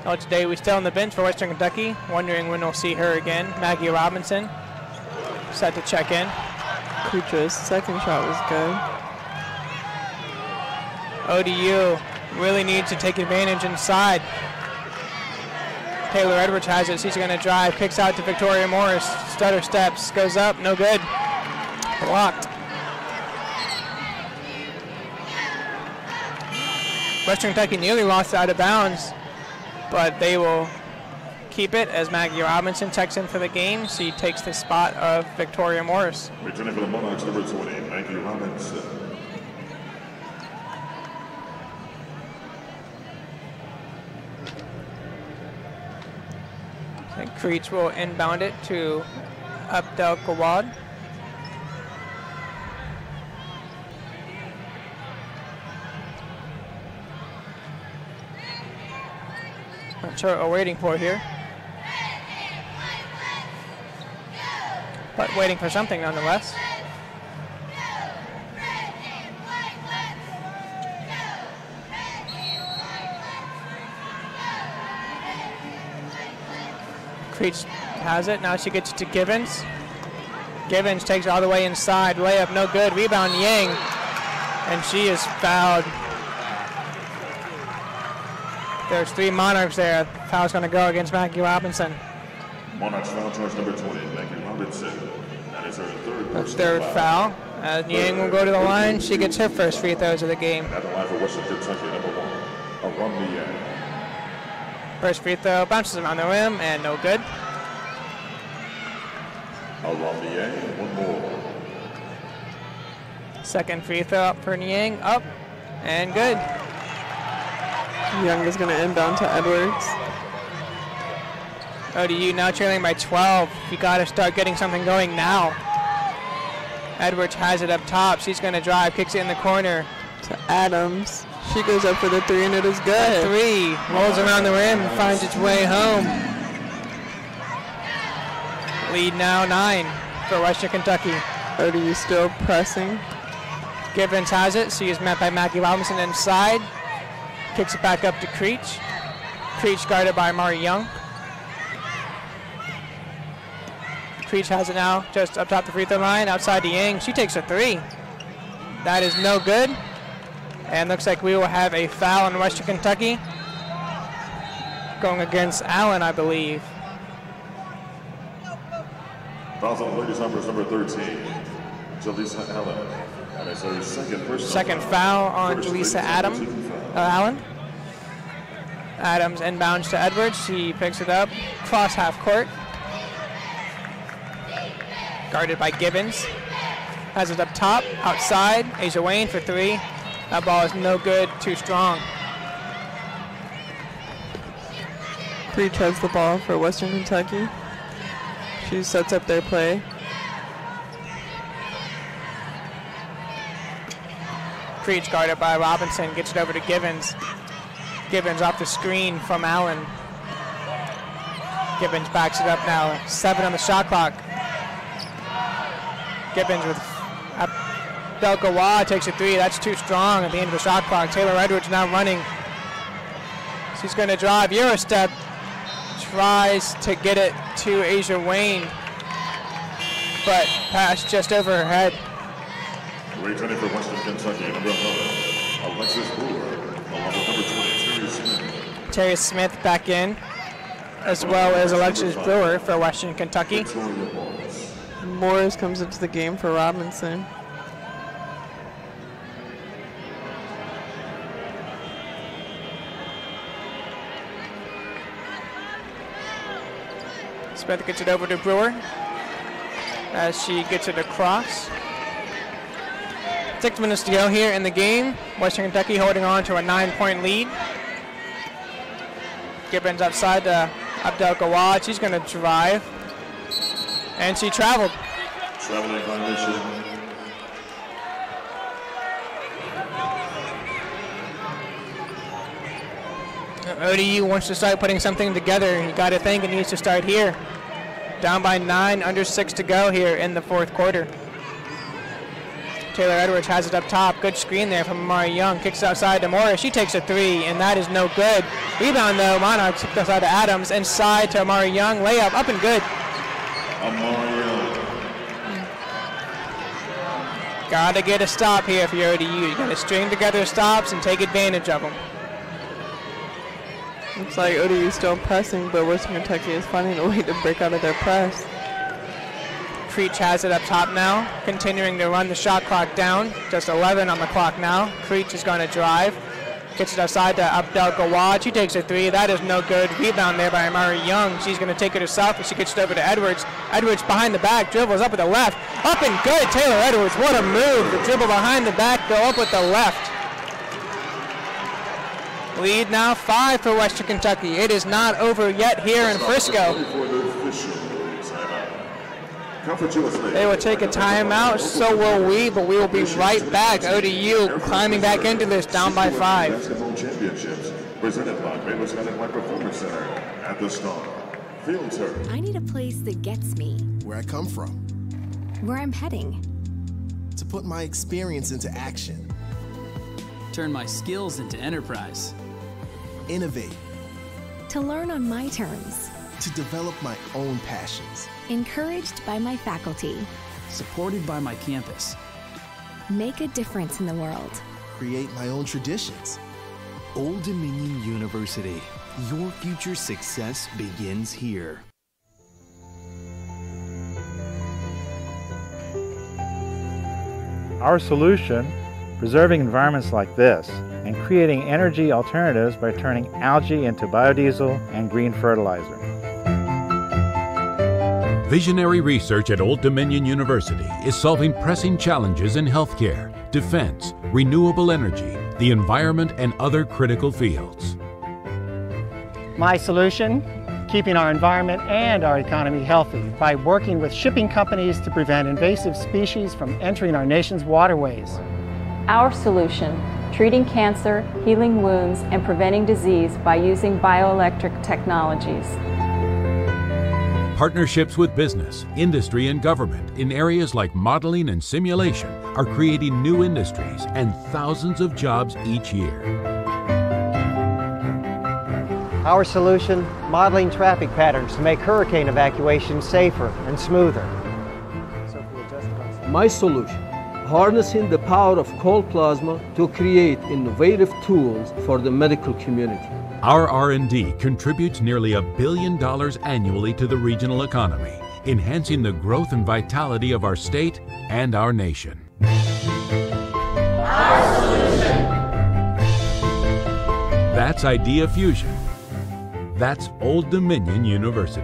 Oh, today we still on the bench for Western Kentucky. Wondering when we'll see her again. Maggie Robinson set to check in. Creech's second shot was good. ODU really needs to take advantage inside. Taylor Edwards has it. She's going to drive. Kicks out to Victoria Morris. Stutter steps. Goes up. No good. Blocked. Western Kentucky nearly lost out of bounds, but they will keep it as Maggie Robinson checks in for the game. She takes the spot of Victoria Morris. Returning for the Monarchs, number 20, Maggie Robinson. And Creech will inbound it to Abdel Gawad. Not sure what we're waiting for here, but waiting for something nonetheless. Creech has it. Now she gets it to Givens. Givens takes it all the way inside. Layup no good. Rebound Yang. And she is fouled. There's 3 Monarchs there. Foul's going to go against Maggie Robinson. Monarchs foul charge number 20, Maggie Robinson. That is her third foul. Yang will go to the line. She gets her first free throws of the game. At the line for Western Kentucky, number 1, Arumbi Yang. First free throw bounces around the rim and no good. Arumbi Yang, 1 more. Second free throw up for Niang, up and good. Young is going to inbound to Edwards. ODU now trailing by 12. You got to start getting something going now. Edwards has it up top. She's going to drive, kicks it in the corner. To Adams. She goes up for the 3 and it is good. 3 rolls around the rim and finds its way home. Lead now 9 for Western Kentucky. ODU still pressing. Givens has it. She is met by Maggie Robinson inside. Kicks it back up to Creech. Creech guarded by Amari Young. Creech has it now just up top the free throw line, outside to Yang. She takes a three. That is no good. And looks like we will have a foul in Western Kentucky. Going against Allen, I believe. Fouls on the ladies' number 13, Jaleesa Allen. And it's her second foul on Jaleesa Allen. Adams inbounds to Edwards. She picks it up, cross half court. Guarded by Gibbons. Has it up top, outside. Asia Wayne for three. That ball is no good, too strong. Creech has the ball for Western Kentucky. She sets up their play. Creech guarded by Robinson, gets it over to Gibbons. Gibbons off the screen from Allen. Gibbons backs it up now. 7 on the shot clock. Gibbons with Delkawa takes a three. That's too strong at the end of the shot clock. Taylor Edwards now running. She's going to drive. Eurostep tries to get it to Asia Wayne, but pass just over her head. Returning for Western Kentucky, number 11, Alexis Brewer, along with number 20, Terry Smith. Terry Smith back in, as well as Alexis Brewer for Western Kentucky. Morris comes into the game for Robinson. Smith gets it over to Brewer as she gets it across. 6 minutes to go here in the game. Western Kentucky holding on to a 9-point lead. Gibbons outside to Abdel Gawad. She's going to drive. And she traveled. Traveling violation. ODU wants to start putting something together. You got to think it needs to start here. Down by 9, under 6 to go here in the fourth quarter. Taylor Edwards has it up top. Good screen there from Amari Young. Kicks outside to Morris. She takes a three, and that is no good. Rebound, though. Monarchs kicked outside to Adams. Inside to Amari Young. Layup up and good. Amari Young. Got to get a stop here for your ODU. You got to string together stops and take advantage of them. Looks like ODU is still pressing, but Western Kentucky is finding a way to break out of their press. Creech has it up top now, continuing to run the shot clock down. Just 11 on the clock now. Creech is going to drive. Gets it outside to Abdel Gawad. She takes a three. That is no good. Rebound there by Amari Young. She's going to take it herself, but she gets it over to Edwards. Edwards behind the back. Dribbles up with the left. Up and good. Taylor Edwards. What a move. The dribble behind the back. Go up with the left. Lead now 5 for Western Kentucky. It is not over yet here in Frisco. They will take a timeout, so will we, but we will be right back. ODU climbing back into this, down by 5. Basketball championships presented by Baylor Scott High Performance Center at the Star. Field turn. I need a place that gets me. Where I come from. Where I'm heading. To put my experience into action. Turn my skills into enterprise. Innovate. To learn on my terms. To develop my own passions. Encouraged by my faculty. Supported by my campus. Make a difference in the world. Create my own traditions. Old Dominion University. Your future success begins here. Our solution, preserving environments like this and creating energy alternatives by turning algae into biodiesel and green fertilizer. Visionary research at Old Dominion University is solving pressing challenges in healthcare, defense, renewable energy, the environment, and other critical fields. My solution? Keeping our environment and our economy healthy by working with shipping companies to prevent invasive species from entering our nation's waterways. Our solution: treating cancer, healing wounds, and preventing disease by using bioelectric technologies. Partnerships with business, industry, and government in areas like modeling and simulation are creating new industries and thousands of jobs each year. Our solution, modeling traffic patterns to make hurricane evacuation safer and smoother. My solution, harnessing the power of cold plasma to create innovative tools for the medical community. Our R&D contributes nearly $1 billion annually to the regional economy, enhancing the growth and vitality of our state and our nation. Our solution. That's Idea Fusion. That's Old Dominion University.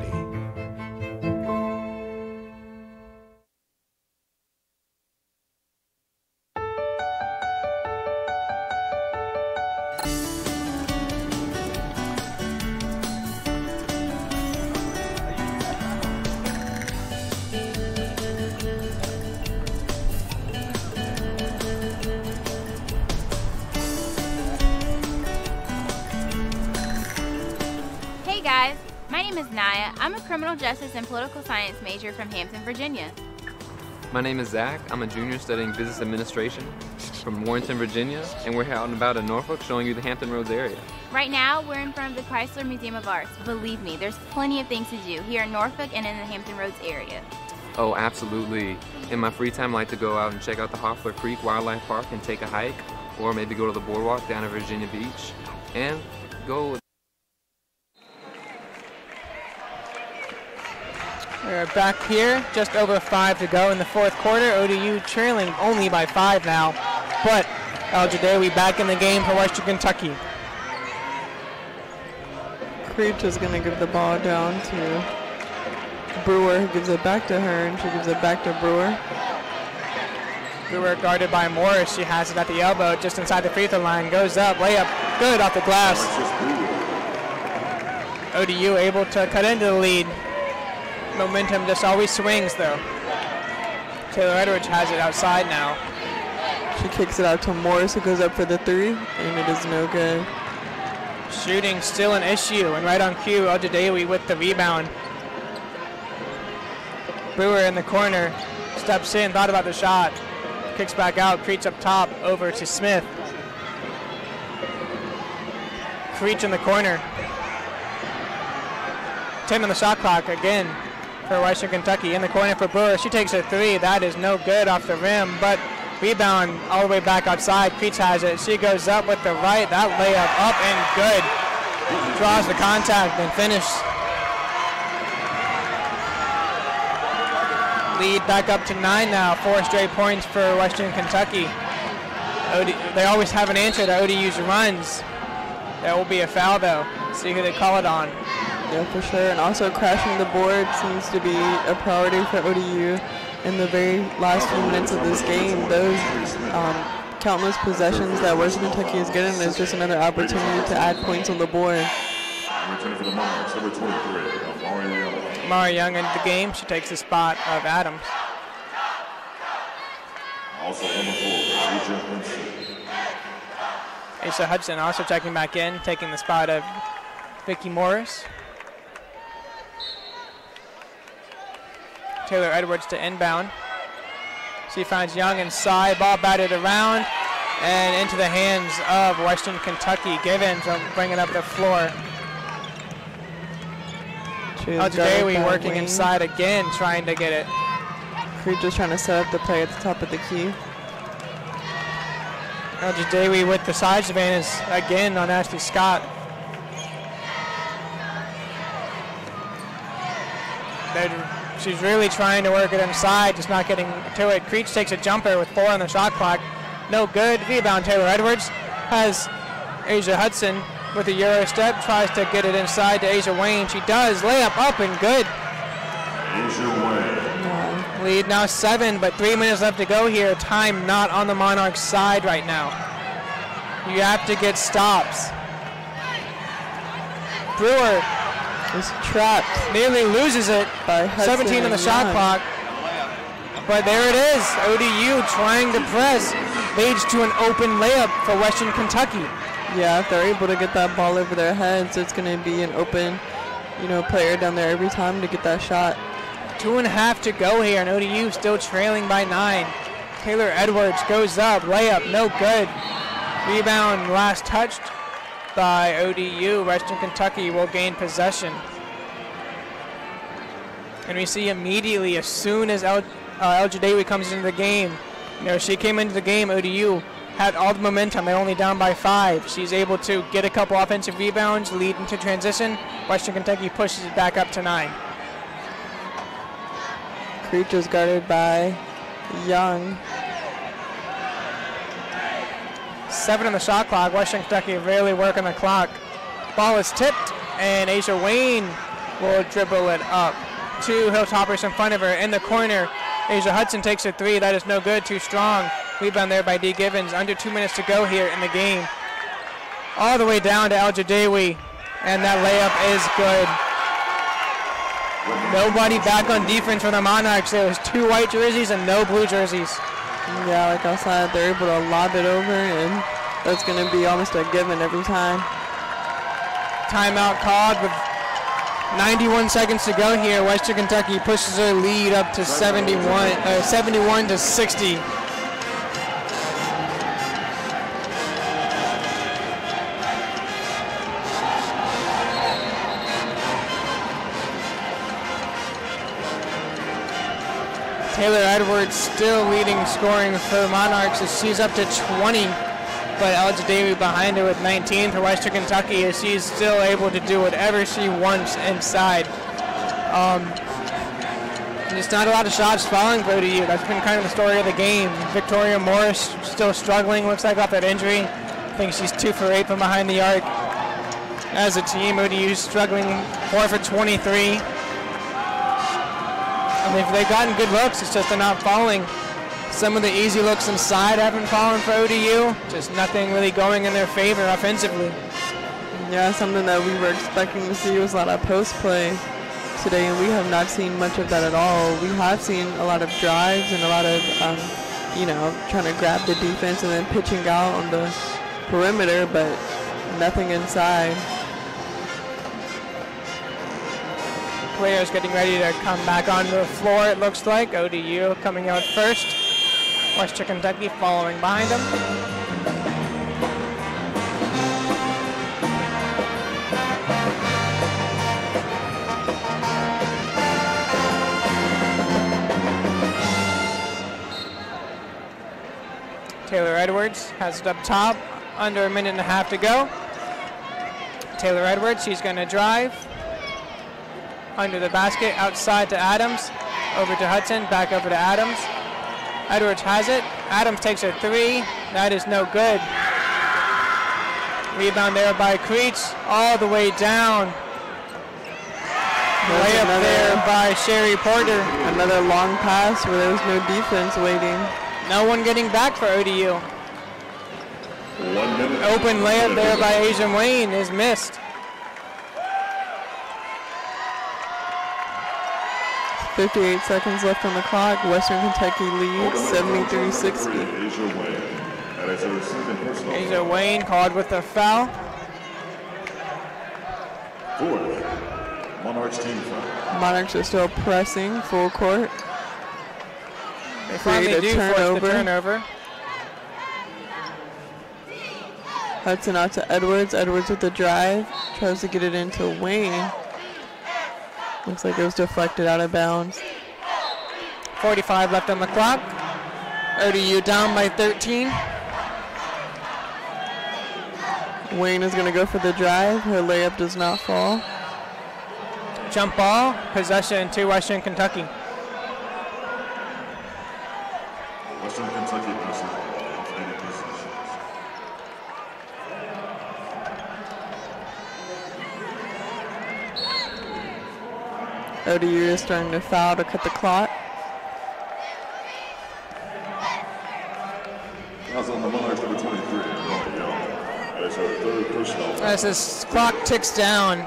Hey guys, my name is Naya. I'm a criminal justice and political science major from Hampton, Virginia. My name is Zach. I'm a junior studying business administration from Warrenton, Virginia, and we're out and about in Norfolk showing you the Hampton Roads area. Right now, we're in front of the Chrysler Museum of Arts. Believe me, there's plenty of things to do here in Norfolk and in the Hampton Roads area. Oh, absolutely. In my free time, I like to go out and check out the Hoffler Creek Wildlife Park and take a hike, or maybe go to the boardwalk down at Virginia Beach, and go. We're back here, just over 5 to go in the fourth quarter. ODU trailing only by 5 now, but Al-Jadawi back in the game for Western Kentucky. Creech is going to give the ball down to Brewer, who gives it back to her, and she gives it back to Brewer. Brewer guarded by Morris. She has it at the elbow, just inside the free throw line. Goes up, layup, good off the glass. ODU able to cut into the lead. Momentum just always swings though. Taylor Edwards has it outside now. She kicks it out to Morris, who goes up for the three, and it is no good. Shooting still an issue, and right on cue, Al-Jadawi with the rebound. Brewer in the corner, steps in, thought about the shot. Kicks back out, Creech up top, over to Smith. Creech in the corner. 10 on the shot clock again for Western Kentucky. In the corner for Brewer, she takes a three. That is no good off the rim, but rebound all the way back outside. Creech has it. She goes up with the right. That layup up and good. Draws the contact and finish. Lead back up to 9 now. 4 straight points for Western Kentucky. They always have an answer to ODU's runs. There will be a foul though. See who they call it on. Yeah, for sure. And also crashing the board seems to be a priority for ODU in the very last few minutes of this game. Those countless possessions that Western Kentucky is getting is just another opportunity to add points on the board. Mara Young into the game. She takes the spot of Adams. Also number 4, Asa Hudson also checking back in, taking the spot of Vicky Morris. Taylor Edwards to inbound. She finds Young inside, ball batted around and into the hands of Western Kentucky. Givens bringing up the floor. Al-Jadawi working inside again, trying to get it. Creech just trying to set up the play at the top of the key. Al-Jadawi with the size advantage again on Ashley Scott. She's really trying to work it inside, just not getting to it. Creech takes a jumper with 4 on the shot clock. No good. Rebound Taylor Edwards. Has Asia Hudson with a Euro step. Tries to get it inside to Asia Wayne. She does. Layup up and good. Asia Wayne. Lead now 7, but 3 minutes left to go here. Time not on the Monarchs' side right now. You have to get stops. Brewer is trapped. Nearly loses it. By 17 on the shot clock. But there it is. ODU trying to press. Leads to an open layup for Western Kentucky. Yeah, if they're able to get that ball over their heads, it's going to be an open, player down there every time to get that shot. 2.5 to go here, and ODU still trailing by 9. Taylor Edwards goes up, layup, no good. Rebound, last touched by ODU. Western Kentucky will gain possession. And we see immediately, as soon as El Jadawi comes into the game, you know, she came into the game, ODU had all the momentum. They're only down by 5. She's able to get a couple offensive rebounds, lead into transition. Western Kentucky pushes it back up to 9. Creech is guarded by Young. 7 on the shot clock. Western Kentucky really working the clock. Ball is tipped, and Asia Wayne will dribble it up. 2 Hilltoppers in front of her in the corner. Asia Hudson takes a 3. That is no good. Too strong. Rebound there by D. Givens. Under 2 minutes to go here in the game. All the way down to El Jadawi, and that layup is good. Nobody back on defense for the Monarchs. There was 2 white jerseys and no blue jerseys. Yeah, like I said, they're able to lob it over, and that's going to be almost a given every time. Timeout called with 91 seconds to go here. Western Kentucky pushes their lead up to 71 to 60. Taylor Edwards still leading scoring for the Monarchs as she's up to 20, but El Jadawi behind her with 19 for Western Kentucky as she's still able to do whatever she wants inside. There's not a lot of shots falling for ODU. That's been kind of the story of the game. Victoria Morris still struggling, looks like, off that injury. I think she's 2 for 8 from behind the arc. As a team, ODU's struggling 4 for 23. I mean, if they've gotten good looks, it's just they're not falling. Some of the easy looks inside haven't fallen for ODU. Just nothing really going in their favor offensively. Yeah, something that we were expecting to see was a lot of post play today, and we have not seen much of that at all. We have seen a lot of drives and a lot of, trying to grab the defense and then pitching out on the perimeter, but nothing inside. Players getting ready to come back onto the floor, it looks like. ODU coming out first. Western Kentucky following behind them. Taylor Edwards has it up top. Under a minute and a half to go. Taylor Edwards, she's going to drive. Under the basket, outside to Adams, over to Hudson, back over to Adams. Edwards has it. Adams takes a 3. That is no good. Rebound there by Creech, all the way down. Layup there by Sherry Porter. Another long pass where there was no defense waiting. No one getting back for ODU. Open layup there by Asian Wayne is missed. 58 seconds left on the clock. Western Kentucky leads 73-60. Asia Wayne called with a foul. Fourth, Monarchs team foul. Monarchs are still pressing full court. They finally do force the turnover. Hudson out to Edwards. Edwards with the drive. Tries to get it into Wayne. Looks like it was deflected out of bounds. 45 left on the clock. ODU down by 13. Wayne is going to go for the drive. Her layup does not fall. Jump ball, possession to Western Kentucky. Western Kentucky alternating possessions. ODU is starting to foul to cut the clock. That's on the Monarchs number 23, as our third personal. As this clock ticks down,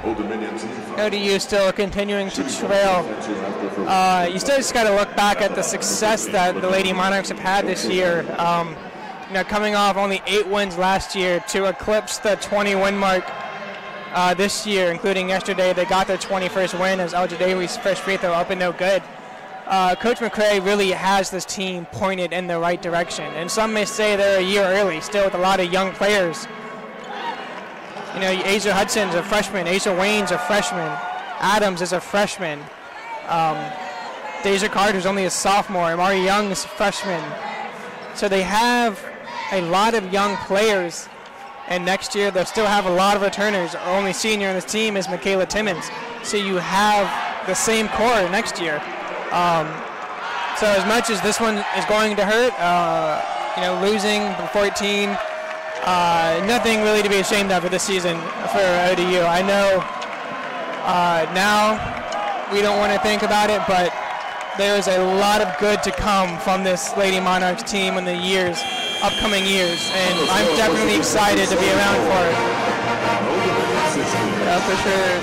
ODU still continuing to trail. You still just got to look back at the success that the Lady Monarchs have had this year. Coming off only 8 wins last year to eclipse the 20-win mark this year, including yesterday. They got their 21st win as El Jadawi's first free throw up and no good. Coach McCray really has this team pointed in the right direction, and some may say they're a year early, still with a lot of young players. You know, Asia Hudson's a freshman, Asia Wayne's a freshman, Adams is a freshman, Deja Carter's only a sophomore, Amari Young is a freshman. So they have a lot of young players, and next year they'll still have a lot of returners. Our only senior on this team is Michaela Timmons. So you have the same core next year. So as much as this one is going to hurt, you know, losing by 14, nothing really to be ashamed of for this season for ODU. I know now we don't want to think about it, but there's a lot of good to come from this Lady Monarchs team in the upcoming years, and I'm definitely excited to be around for it. Yeah, for sure.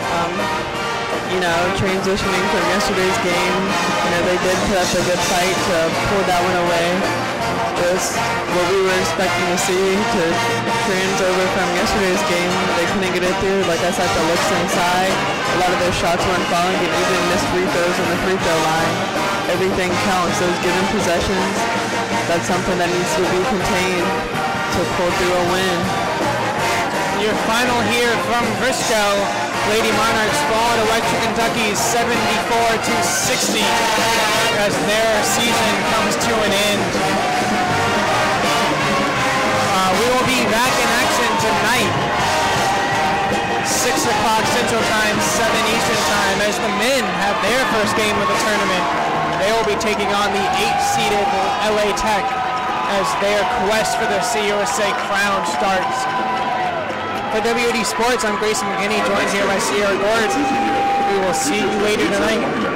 You know, transitioning from yesterday's game, you know, they did put up a good fight to pull that one away. Just what we were expecting to see to trans over from yesterday's game. They couldn't get it through. Like I said, the looks inside, a lot of their shots weren't falling, and even missed free throws on the free throw line. Everything counts. Those given possessions, that's something that needs to be contained to pull through a win. Your final here from Briscoe. Lady Monarchs fall to Western Kentucky 74-60 as their season comes to an end. We will be back in action tonight, 6 o'clock Central Time, 7 Eastern Time, as the men have their first game of the tournament. They will be taking on the 8-seeded LA Tech as their quest for the CUSA crown starts. For WOD Sports, I'm Grayson McGinney, joined here by Sierra Gord. We will see you later tonight.